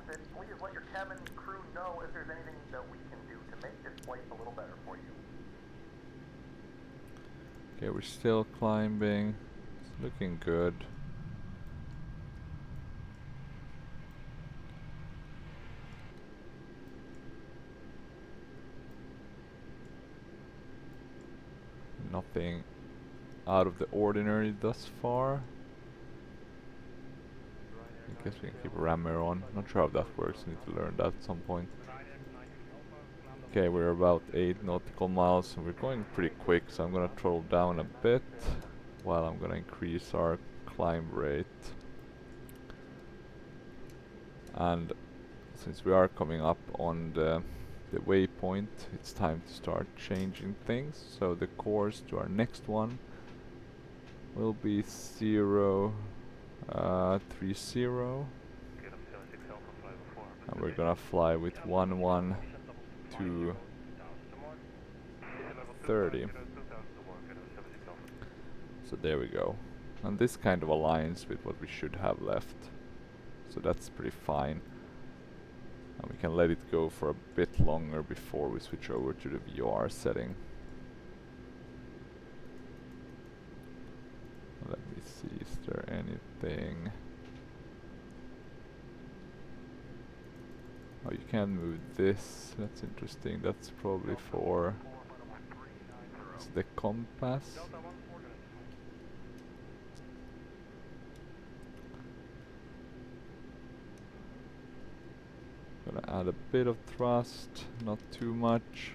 cockpit, please let your cabin crew know if there's anything that we can do to make this flight a little better for you. Okay, we're still climbing. It's looking good. Nothing out of the ordinary thus far. I guess we can keep a rammer on. Not sure how that works, need to learn that at some point. Okay, we're about 8 nautical miles and we're going pretty quick, so I'm gonna throttle down a bit while I'm gonna increase our climb rate. And since we are coming up on the waypoint, it's time to start changing things. So the course to our next one will be 030, and we're gonna fly with 11230. So there we go, and this kind of aligns with what we should have left, so that's pretty fine. And we can let it go for a bit longer before we switch over to the VOR setting. Let me see, is there anything? Oh, you can move this, that's interesting. That's probably for the compass. Gonna add a bit of thrust, not too much.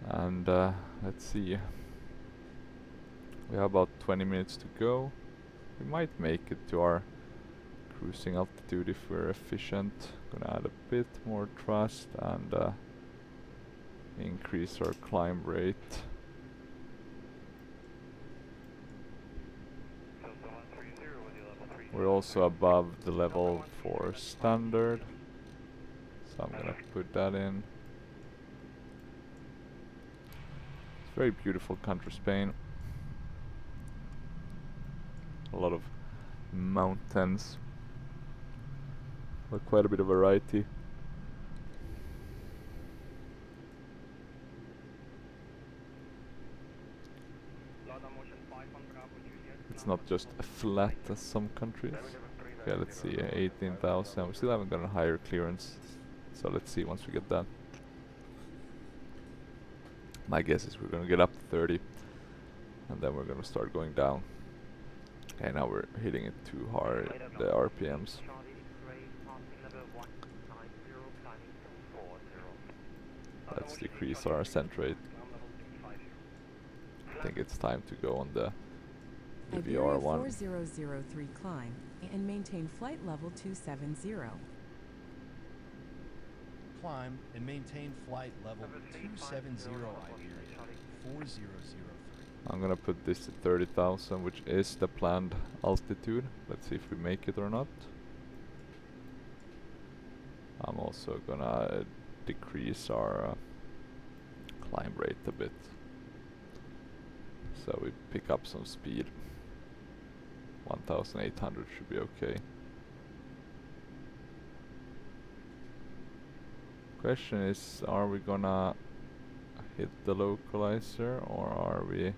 And let's see. We have about 20 minutes to go. We might make it to our cruising altitude if we're efficient. Gonna add a bit more thrust and increase our climb rate. We're also above the level for standard, so I'm gonna put that in. It's very beautiful country, Spain. A lot of mountains, but quite a bit of variety. It's not just flat as some countries. Okay, let's see, 18,000. We still haven't got a higher clearance, so let's see once we get that. My guess is we're gonna get up to 30, and then we're gonna start going down. Okay, now we're hitting it too hard, the RPMs. Let's decrease our ascent rate. I think it's time to go on the Iberia VR1. 4003 climb and maintain flight level 270. Climb and maintain flight level 270 Iberia 4003. I'm gonna put this at 30,000, which is the planned altitude. Let's see if we make it or not. I'm also gonna decrease our climb rate a bit, so we pick up some speed. 1,800 should be okay. Question is, are we gonna hit the localizer, or are we,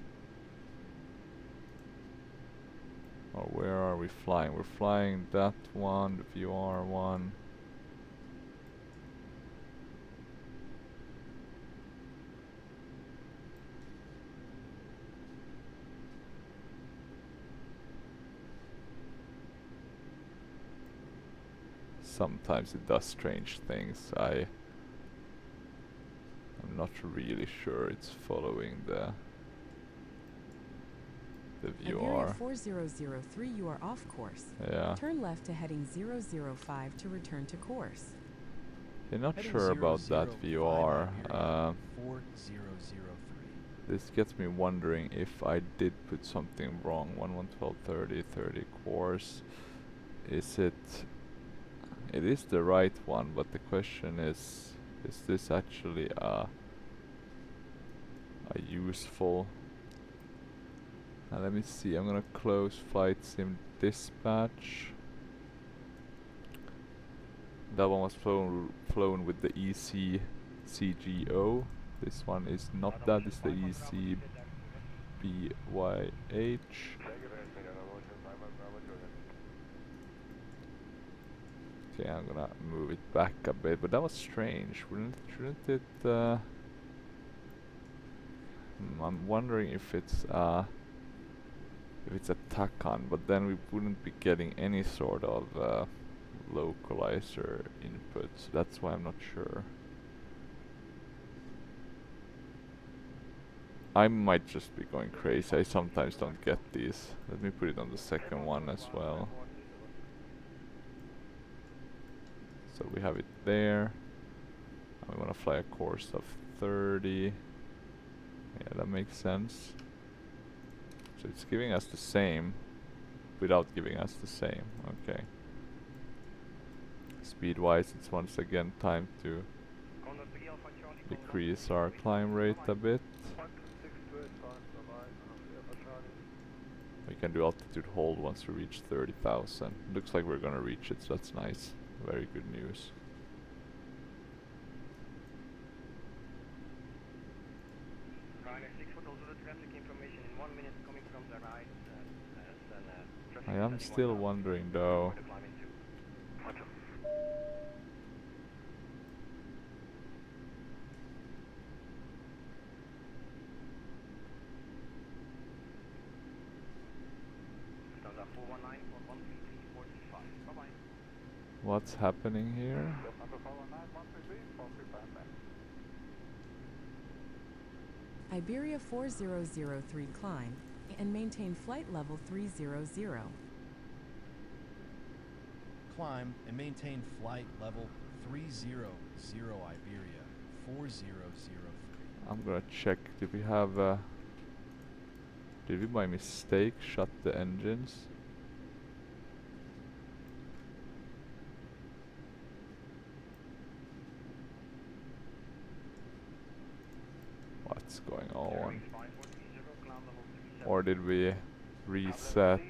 or where are we flying? We're flying that one, the VR1. Sometimes it does strange things. I'm not really sure it's following the Iberia VR. 4003, you are off course. Yeah. Turn left to heading 005 to return to course. I'm not Heading sure about that 005 VR. Iberia 4003. This gets me wondering if I did put something wrong. 111230 course. Is it? It is the right one, but the question is this actually a useful? Let me see. I'm gonna close flight sim dispatch. that one was flown with the EC-CGO. This one is not that, it's the EC-BYH. Okay, I'm gonna move it back a bit, but that was strange. Shouldn't it? I'm wondering if it's a TACAN, but then we wouldn't be getting any sort of localizer input, so that's why I'm not sure. I might just be going crazy. I sometimes don't get these. Let me put it on the second one as well. So we have it there. And we want to fly a course of 30. Yeah, that makes sense. So it's giving us the same without giving us the same. Okay. Speed-wise, it's once again time to decrease our climb rate a bit. We can do altitude hold once we reach 30,000. Looks like we're gonna reach it, so that's nice. Very good news. I am still wondering though. What's happening here? Iberia 4003 climb and maintain flight level 300. Climb and maintain flight level 300 Iberia 4003. I'm gonna check. Did we have did we by mistake shut the engines? What's going on? Or did we reset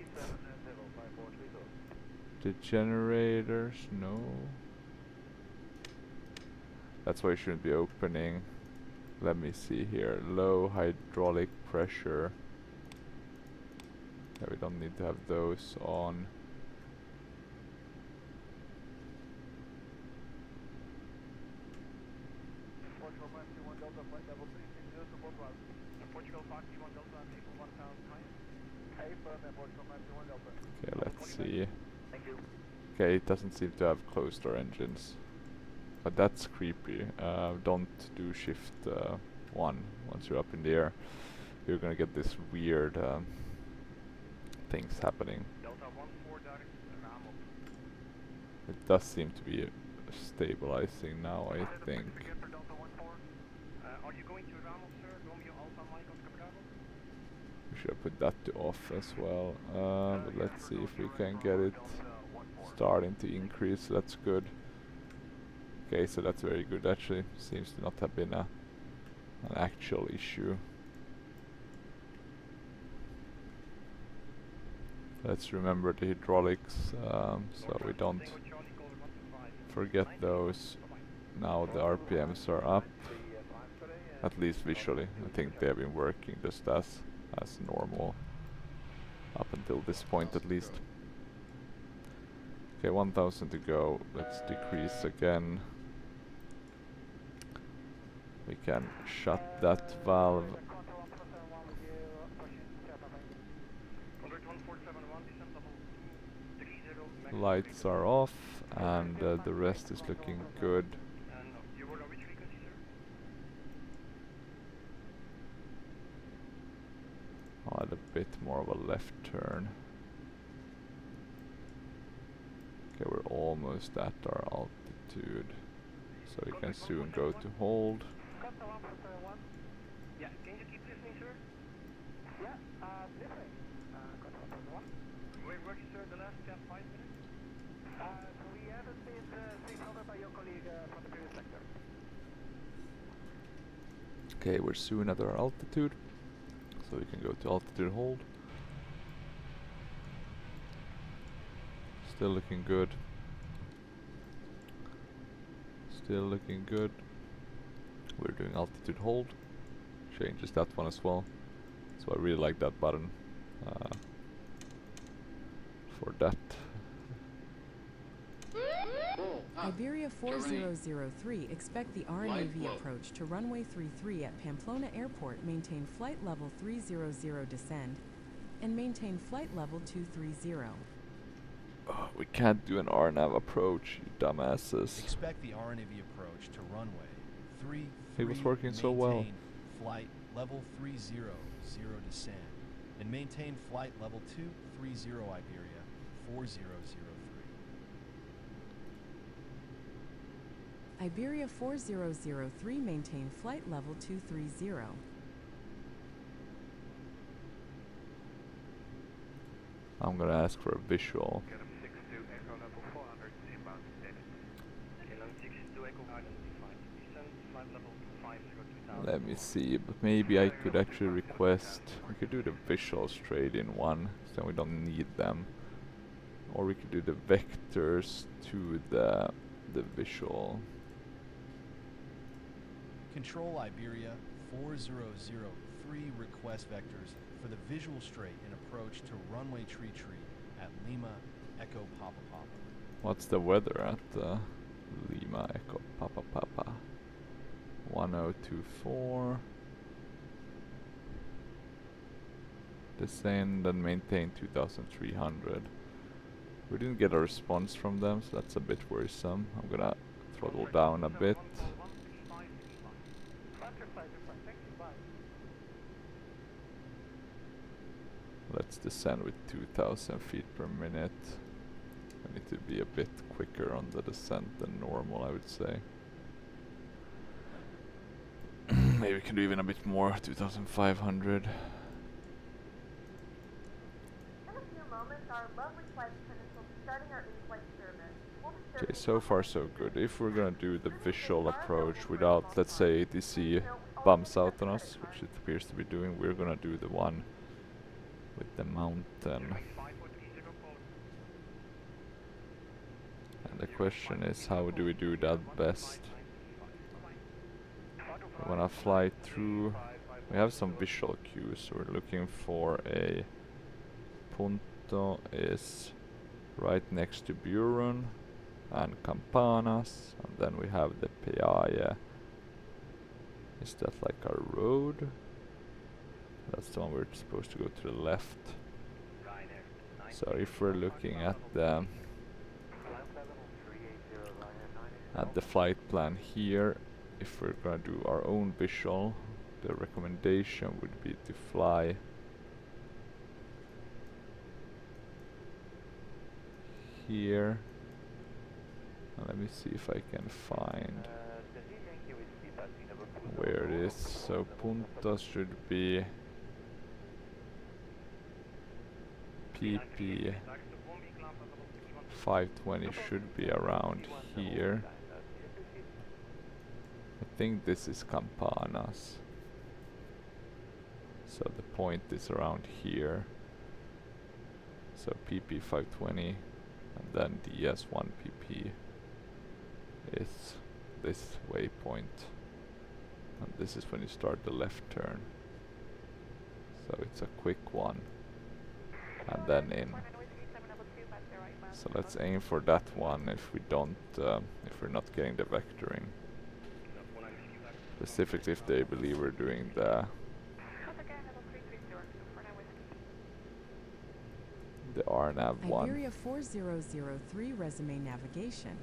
the generators? No. That's why it shouldn't be opening. Let me see here. Low hydraulic pressure. Yeah, we don't need to have those on. Okay, let's see. Okay, it doesn't seem to have closed our engines. But that's creepy. Don't do shift 1 once you're up in the air. You're gonna get this weird things happening. It does seem to be stabilizing now, I think. We should have put that to off as well. But let's see if we can get it starting to increase. That's good. Okay, so that's very good. Actually, seems to not have been an actual issue. Let's remember the hydraulics, so we don't forget those. Now the RPMs are up, at least visually. I think they have been working just as normal up until this point, at least. Okay, 1000 to go. Let's decrease again. We can shut that valve. Lights are off, and the rest is looking good. I'll add a bit more of a left turn. Okay, we're almost at our altitude, so we can soon go to hold. Yeah, can you keep listening, sir? Yeah, listening. Where you, sir, the last 5 minutes? We haven't been signaled by your colleague from the previous sector. Okay, we're soon at our altitude, so we can go to altitude hold. Still looking good. still looking good. We're doing altitude hold. Changes that one as well. So I really like that button for that. Iberia 4003 expect the RNAV approach to runway 33 at Pamplona Airport, maintain flight level 300, descend, and maintain flight level 230. We can't do an RNAV approach, you dumbasses. Expect the RNAV approach to runway 33. It was working so well. Maintain flight level 300, descend, and maintain flight level 230 Iberia 4003. Iberia 4003 maintain flight level 230. I'm gonna ask for a visual. Let me see, but maybe I could actually request, we could do the visual straight in one, so we don't need them. Or we could do the vectors to the visual. Control Iberia 4003 request vectors for the visual straight and approach to runway tree at Lima Echo Papa Papa. What's the weather at Lima Echo Papa Papa? 1024. Descend and maintain 2300. We didn't get a response from them, so that's a bit worrisome. I'm gonna throttle down a bit. Let's descend with 2000 feet per minute. I need to be a bit quicker on the descent than normal, I would say. Maybe we can do even a bit more, 2500. In a few moments, our lovely flight attendants will be starting our in-flight service. We'll be Okay, serving so far so good. If we're gonna do the visual approach without, let's say, ATC bumps out on us, which it appears to be doing, we're gonna do the one with the mountain. And the question is, how do we do that best? We wanna fly through. We have some visual cues. So we're looking for a Punto is right next to Buron and Campanas, and then we have the Peaje. Is that like our road? That's the one we're supposed to go to the left. So if we're looking at the flight plan here, if we're gonna do our own visual, the recommendation would be to fly here. And let me see if I can find where it is. So Punta should be PP 520 should be around here. I think this is Campanas. So the point is around here. So PP 520 and then DS1 PP is this waypoint. And this is when you start the left turn. So it's a quick one. And then in. So let's aim for that one if we don't, if we're not getting the vectoring. Specifically if they believe we're doing the RNAV one. Iberia 4003 resume navigation.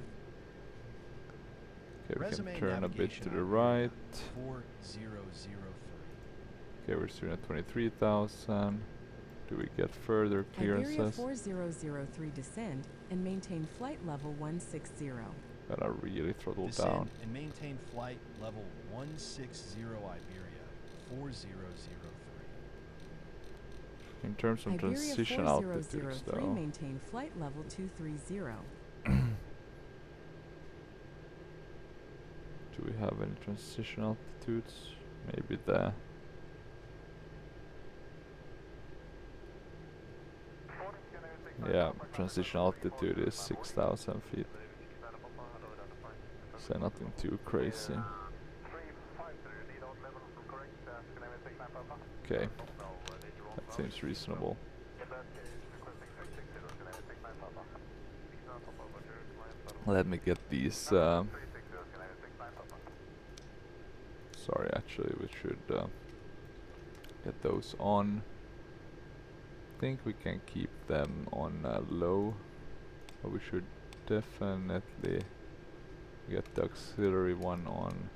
Okay, we Resume can turn a bit navigation to the on right. 4003. Okay, we're soon at 23,000. Do we get further Iberia clearances? 4003 descend and maintain flight level 160. Gotta really throttle Descend down. and maintain flight level 160 Iberia 4003. In terms of Iberia transition altitudes 4003 though. maintain flight level 230. Do we have any transition altitudes? Maybe the transition altitude is 6,000 feet. So nothing too crazy. Okay, that seems reasonable. Let me get these. Sorry, actually, we should get those on. I think we can keep them on low, but we should definitely get the auxiliary one on.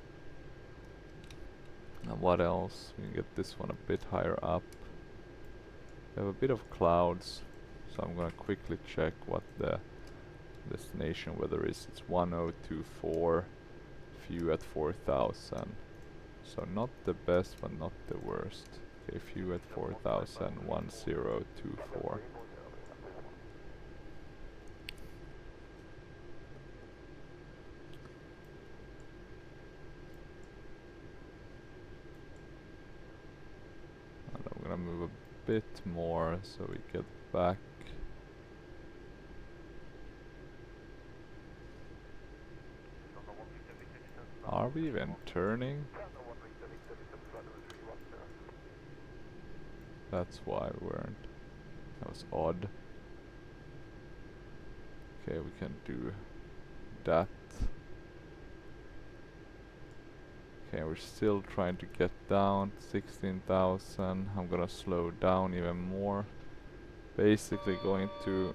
And what else? We can get this one a bit higher up. We have a bit of clouds, so I'm gonna quickly check what the destination weather is. It's 1024, few at 4000. So not the best, but not the worst. Okay, few at 4000, 1024. And I'm gonna move a bit more so we get back. Are we even turning? That's why we weren't. That was odd. Okay, we can do that. Okay, we're still trying to get down 16,000. I'm gonna slow down even more. Basically going to...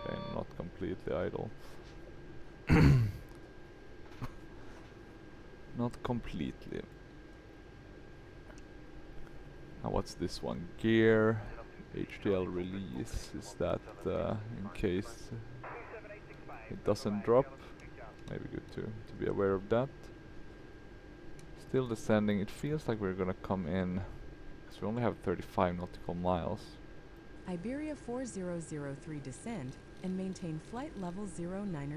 Okay, not completely idle. Not completely. Now what's this one? Gear, HDL release. Is that in case it doesn't drop? Maybe good to be aware of that. Still descending. It feels like we're gonna come in, because we only have 35 nautical miles. Iberia 4003 descend and maintain flight level 090.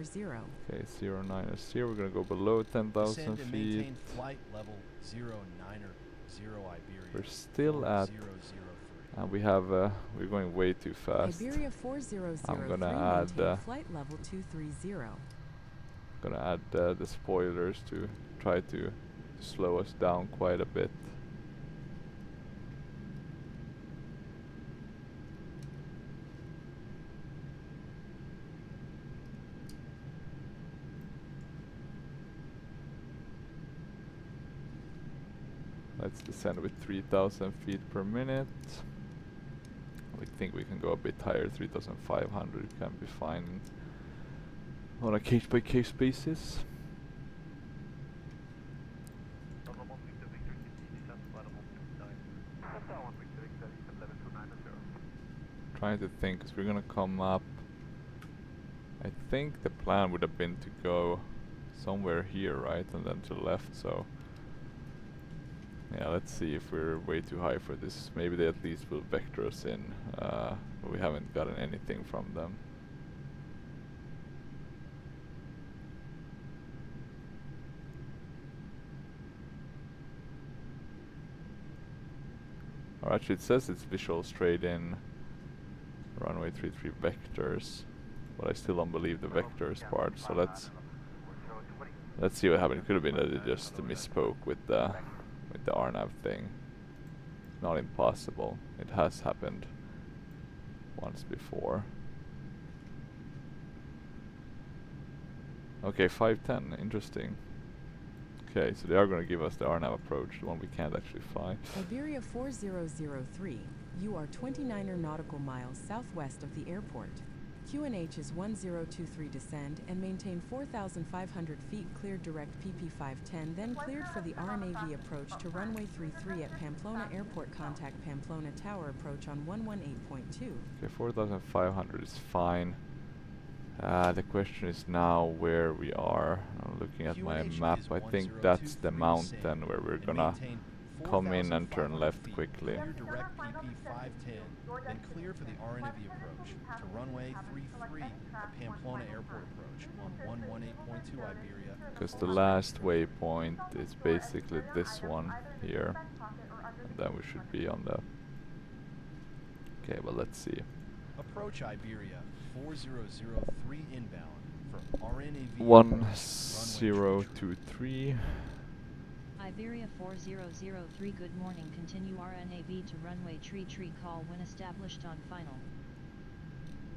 Okay, 090. We're gonna go below 10,000 Descend and feet. maintain flight level 090 Iberia. We're still at, 4003. and we have we're going way too fast. Iberia 4003 I'm gonna maintain add flight level 230. gonna add the spoilers to try to slow us down quite a bit. Let's descend with 3,000 feet per minute. We think we can go a bit higher, 3,500 can be fine on a case by case basis. Trying to think, because we're gonna come up. I think the plan would have been to go somewhere here, right, and then to the left, so yeah, let's see if we're way too high for this. Maybe they at least will vector us in, but we haven't gotten anything from them. Or actually it says it's visual straight in runway 33 vectors, but I still don't believe the vectors part, so let's see what happened. It could have been that it just misspoke with the RNAV thing. It's not impossible. It has happened once before. Okay, 510, interesting. Okay, so they are going to give us the RNAV approach, the one we can't actually fly. Iberia 4003, you are 29 nautical miles southwest of the airport. QNH is 1023 descend and maintain 4,500 feet cleared direct PP510, then cleared for the RNAV approach to runway 33 at Pamplona Airport. Contact Pamplona Tower approach on 118.2. Okay, 4,500 is fine. The question is now where we are. I'm looking at my map. I think that's the mountain where we're gonna come in and turn left quickly. Clear direct PP510, then clear for the RNAV approach to runway 33 at Pamplona Airport approach on 118.2 Iberia. Because the last waypoint is basically this one here. And then we should be on the... Okay, but let's see. Approach Iberia 4003 inbound for RNAV 1023. Iberia 4003, good morning. Continue RNAV to runway tree call when established on final.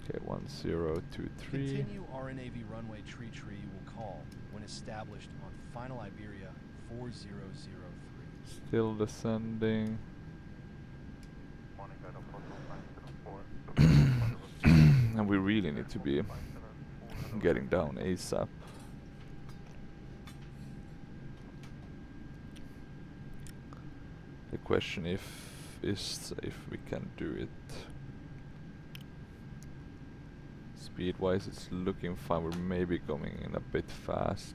Okay, 1023. Continue RNAV runway tree will call when established on final Iberia 4003. Still descending. And we really need to be getting down ASAP. The question is if we can do it. Speed-wise, it's looking fine. We're maybe going in a bit fast.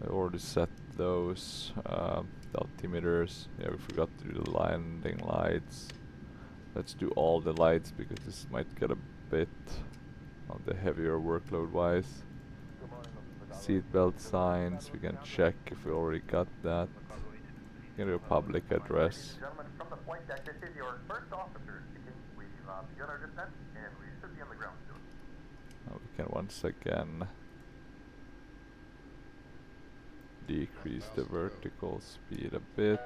I already set those the altimeters. Yeah, we forgot to do the landing lights. Let's do all the lights because this might get a bit on the heavier workload wise. Seatbelt signs, we can check if we already got that. We can do a public address. Gentlemen, from the flight deck, this is your first officer speaking. We've begun our descent and we should be on the ground soon. Now we can once again decrease the vertical speed a bit.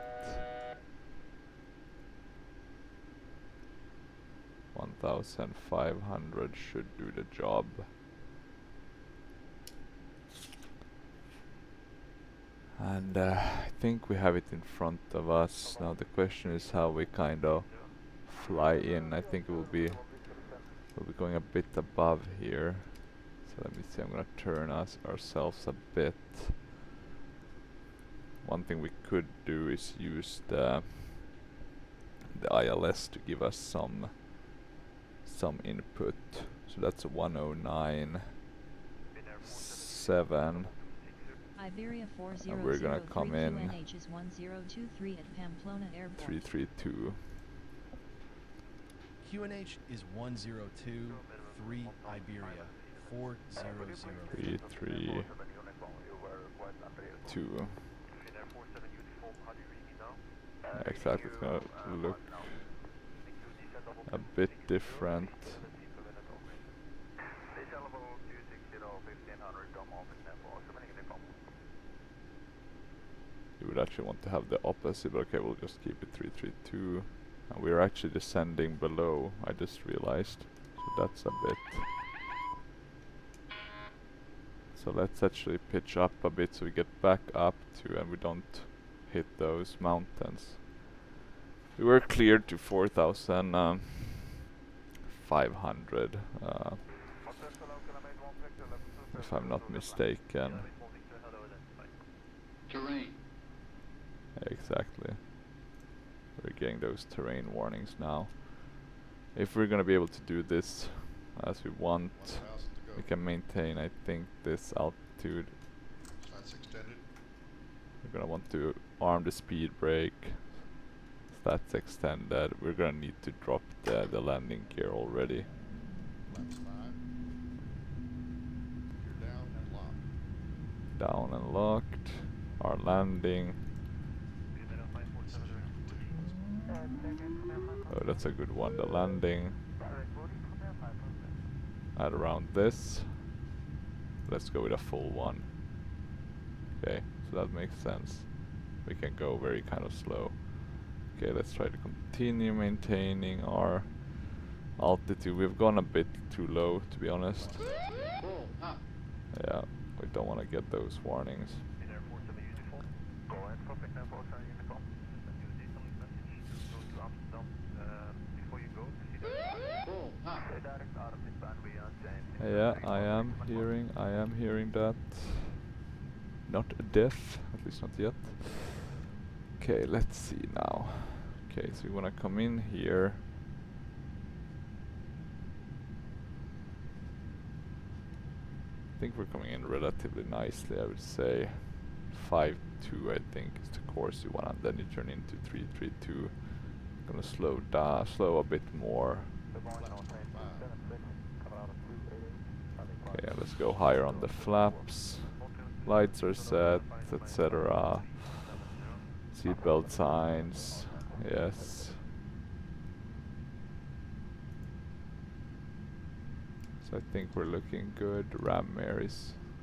1500 should do the job. And I think we have it in front of us. Now the question is how we kind of fly in. I think we'll be going a bit above here. So let me see, I'm gonna turn ourselves a bit. One thing we could do is use the ILS to give us some input. So that's a 109.7. Iberia 4003, and we're gonna come in QNH is 1023 at Pamplona Airport. 332. QNH is 1023 Iberia 4003. 332. Exactly, it's gonna look a bit different. You would actually want to have the opposite, but okay, we'll just keep it 332. And we're actually descending below, I just realized. So that's a bit. So let's actually pitch up a bit so we get back up to and we don't hit those mountains. We were cleared to 4,500, if I'm not mistaken. Terrain. Exactly. We're getting those terrain warnings now. If we're gonna be able to do this as we want, we can maintain, I think, this altitude. So that's extended. We're gonna want to arm the speed brake. That's extended. We're gonna need to drop the landing gear already. Left 5. You're down and locked. Down and locked. Our landing. Oh, that's a good one. The landing. At around this. Let's go with a full one. Okay, so that makes sense. We can go very kind of slow. Okay, let's try to continue maintaining our altitude. We've gone a bit too low, to be honest. Yeah, we don't want to get those warnings. Yeah, I am hearing that. Not deaf, at least not yet. Okay, let's see now. Okay, so we want to come in here. I think we're coming in relatively nicely, I would say. 5.2 I think is the course you want, and then you turn into 3.32. Gonna slow a bit more. Okay, let's go higher on the flaps. Lights are set, etc. Seatbelt signs, yes. So I think we're looking good. Ram air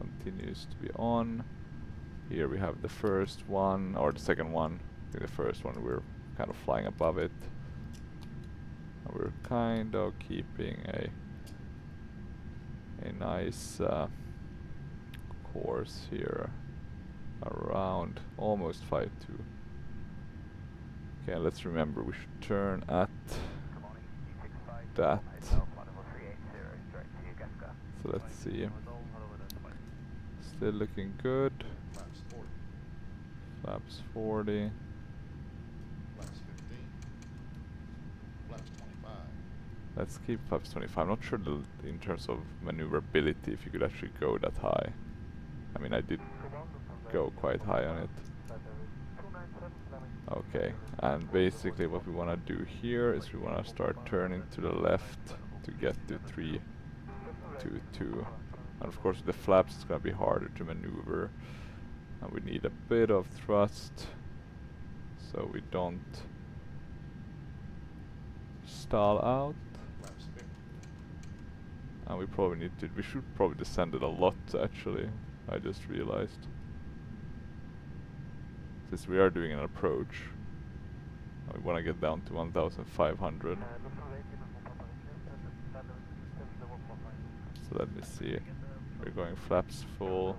continues to be on. Here we have the first one, or the second one. I think the first one we're kind of flying above it. And we're kind of keeping a nice course here around almost 5-2. Okay, let's remember we should turn at that. So let's see. Still looking good. Flaps 40. Flaps 15. Flaps 25. Let's keep flaps 25. I'm not sure in terms of maneuverability if you could actually go that high. I mean, I did go quite high on it. Okay, and basically what we want to do here is we want to start turning to the left to get to 322. And of course with the flaps it's going to be harder to maneuver. And we need a bit of thrust so we don't stall out. And we should probably descend it a lot actually, I just realized. Since we are doing an approach, we want to get down to 1,500. So let me see. We're going flaps full.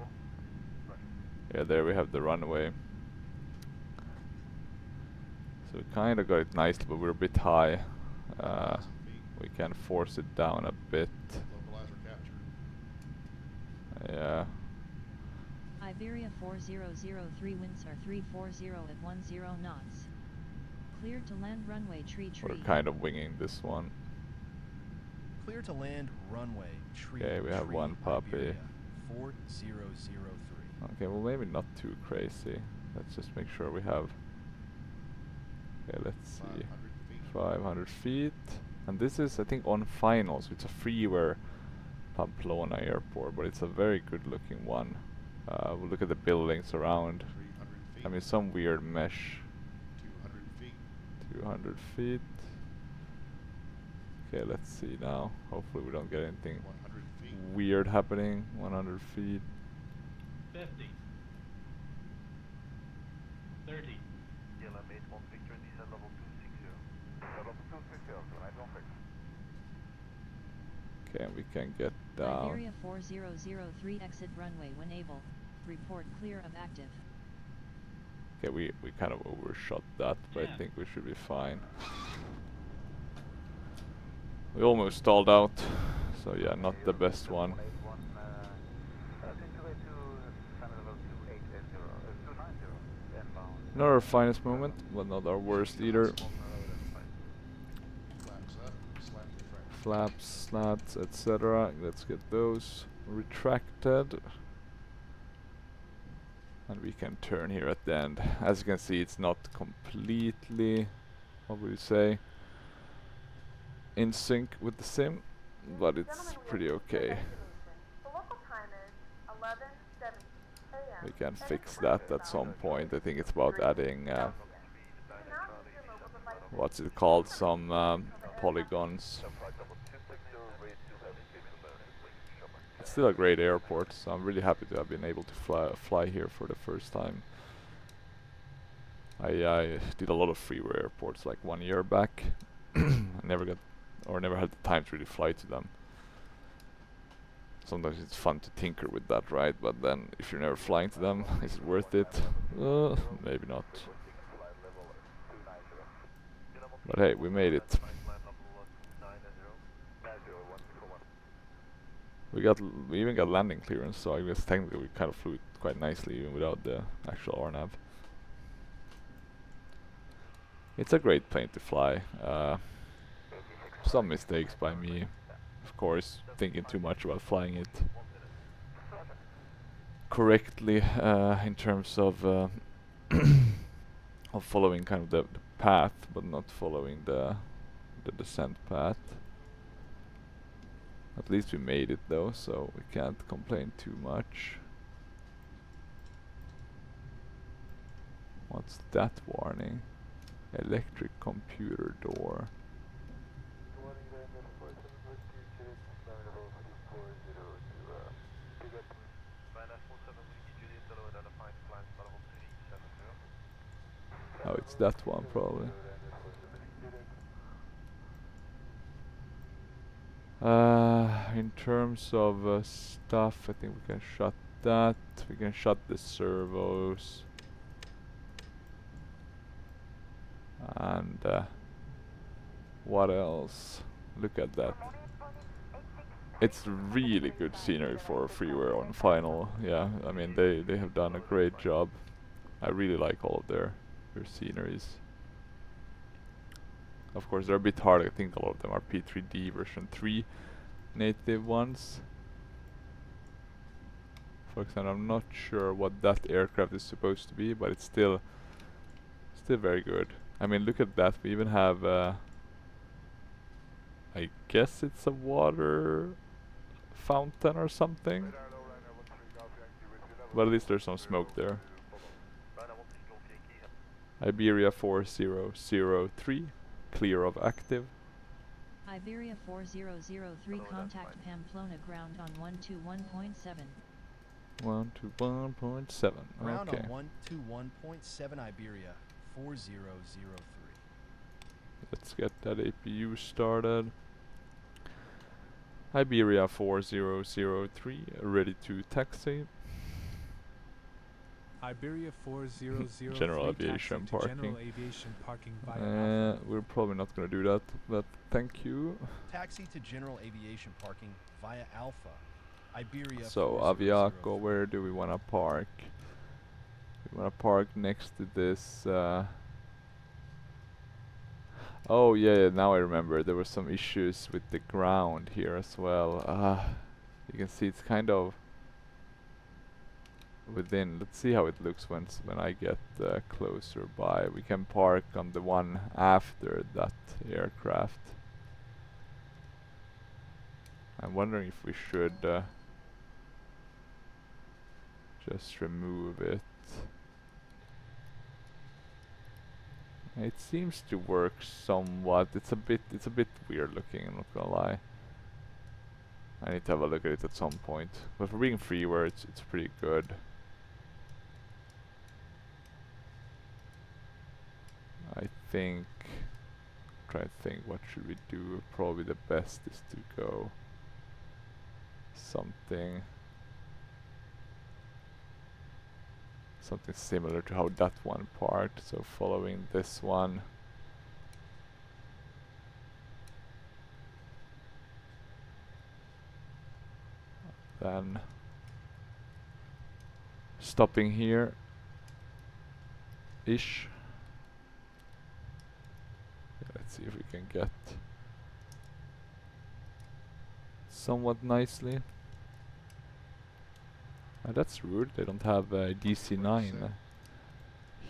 Yeah, there we have the runway. So we kind of got it nicely, but we're a bit high. We can force it down a bit. Yeah. Iberia 4003 winds are 340 at 10 knots. Cleared to land runway tree. We're kind of winging this one. Clear to land runway tree. Okay, we have one puppy. 4003. Okay, well maybe not too crazy. Let's just make sure we have. Okay, let's see. 500 feet. And this is, I think, on finals. It's a freeware Pamplona airport, but it's a very good looking one. We'll look at the buildings around. I mean, some weird mesh. 200 feet. Okay, let's see now. Hopefully we don't get anything weird happening. 100 feet. 50. 30. Okay, and we can get down. Iberia 4003 exit runway when able. Report clear of active. Okay, we kind of overshot that, but I think we should be fine. We almost stalled out, so yeah, not the best one. Not our finest moment, but not our worst either. Flaps, slats, etc. Let's get those retracted. And we can turn here at the end. As you can see, it's not completely, what would you say, in sync with the sim, but it's pretty okay. The local time is 11:70 a.m. We can fix that at some point. I think it's about adding, what's it called, some polygons. It's still a great airport, so I'm really happy to have been able to fly here for the first time. I did a lot of freeware airports like 1 year back. I never had the time to really fly to them. Sometimes it's fun to tinker with that, right? But then if you're never flying to them, is it worth it? Maybe not. But hey, we made it. We even got landing clearance, so I guess technically we kind of flew it quite nicely even without the actual RNAV. It's a great plane to fly. Some mistakes by me, of course, thinking too much about flying it correctly in terms of of following kind of the path, but not following the descent path. At least we made it though, so we can't complain too much. What's that warning? Electric computer door. It's that one probably. In terms of stuff, I think we can shut that. We can shut the servos. And what else? Look at that. It's really good scenery for freeware on final. Yeah, I mean they have done a great job. I really like all of their sceneries. Of course they're a bit hard. I think a lot of them are P3D version 3 native ones. For example, I'm not sure what that aircraft is supposed to be, but it's still very good. I mean, look at that. We even have I guess it's a water fountain or something. But at least there's some smoke there. Iberia 4003, clear of active. Iberia 4003 contact Pamplona ground on 121.7. 121.7. Ground Okay. on 121.7 Iberia 4003. Let's get that APU started. Iberia 4003, ready to taxi. Iberia 4003 General taxi aviation to parking. General aviation parking via Alpha. We're probably not gonna do that, but thank you. Taxi to general aviation parking via Alpha. Iberia So 4003. Aviaco, where do we wanna park? We wanna park next to this. Oh yeah, now I remember. There were some issues with the ground here as well. You can see it's kind of within. Let's see how it looks when I get closer by. We can park on the one after that aircraft. I'm wondering if we should just remove it. It seems to work somewhat. It's a bit weird looking, I'm not gonna lie. I need to have a look at it at some point. But for being freeware, it's pretty good. I think, try to think, what should we do? Probably the best is to go something similar to how that one parked. So following this one. Then stopping here ish. Let's see if we can get somewhat nicely. That's rude. They don't have DC-9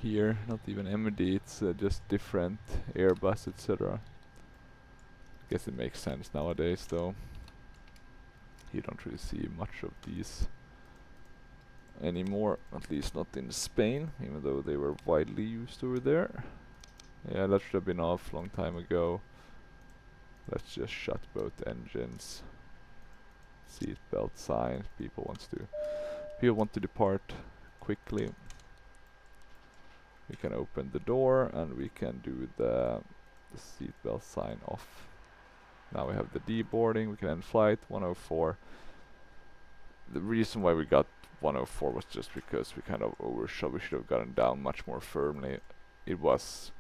here. Not even LEMD. It's just different Airbus, etc. Guess it makes sense nowadays, though. You don't really see much of these anymore, at least not in Spain, even though they were widely used over there. Yeah, that should have been off long time ago. Let's just shut both engines. Seatbelt sign. People want to depart quickly. We can open the door and we can do the seatbelt sign off. Now we have the deboarding. We can end flight 104. The reason why we got 104 was just because we kind of overshot. We should have gotten down much more firmly. It was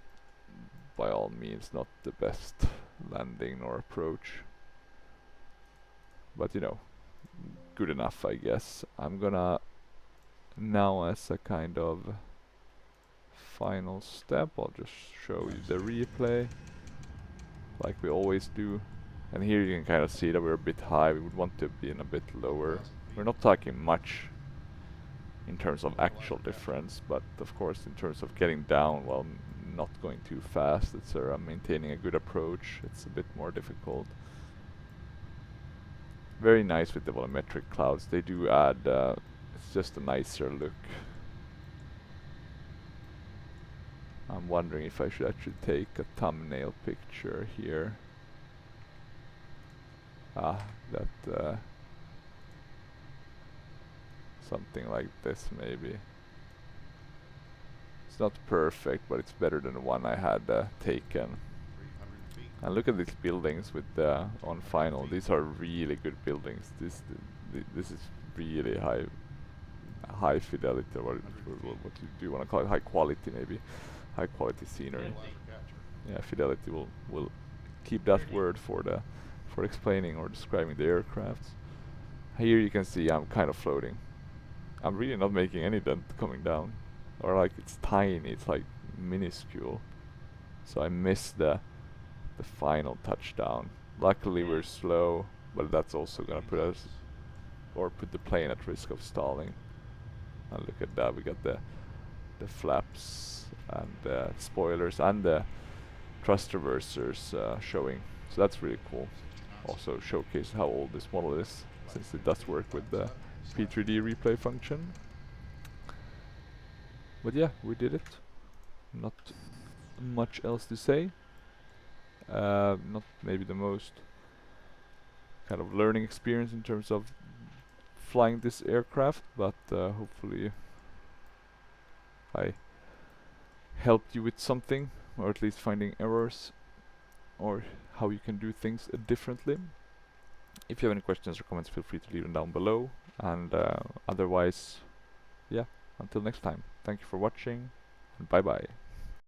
by all means not the best landing or approach, but you know, good enough, I guess. I'm gonna now, as a kind of final step, I'll just show you the replay like we always do. And here you can kind of see that we're a bit high. We would want to be in a bit lower. We're not talking much in terms of actual difference, but of course in terms of getting down while not going too fast, etc., maintaining a good approach, it's a bit more difficult. Very nice with the volumetric clouds. They do add, it's just a nicer look. I'm wondering if I should actually take a thumbnail picture here. That something like this maybe. It's not perfect, but it's better than the one I had taken. 300 feet. And look at these buildings with on final. These are really good buildings. This is really high fidelity, or what do you want to call it? High quality, maybe. High quality scenery. Yeah, fidelity will keep that word for explaining or describing the aircrafts. Here you can see I'm kind of floating. I'm really not making any dent coming down, or like it's tiny. It's like minuscule. So I missed the final touchdown. Luckily we're slow, but that's also gonna put us put the plane at risk of stalling. And look at that, we got the flaps and the spoilers and the thrust reversers showing. So that's really cool. Also showcase how old this model is, since it does work with the P3D replay function. But yeah, we did it. Not much else to say. Not maybe the most kind of learning experience in terms of flying this aircraft, but hopefully I helped you with something, or at least finding errors or how you can do things differently. If you have any questions or comments, feel free to leave them down below, and otherwise, yeah, until next time, thank you for watching, and bye bye.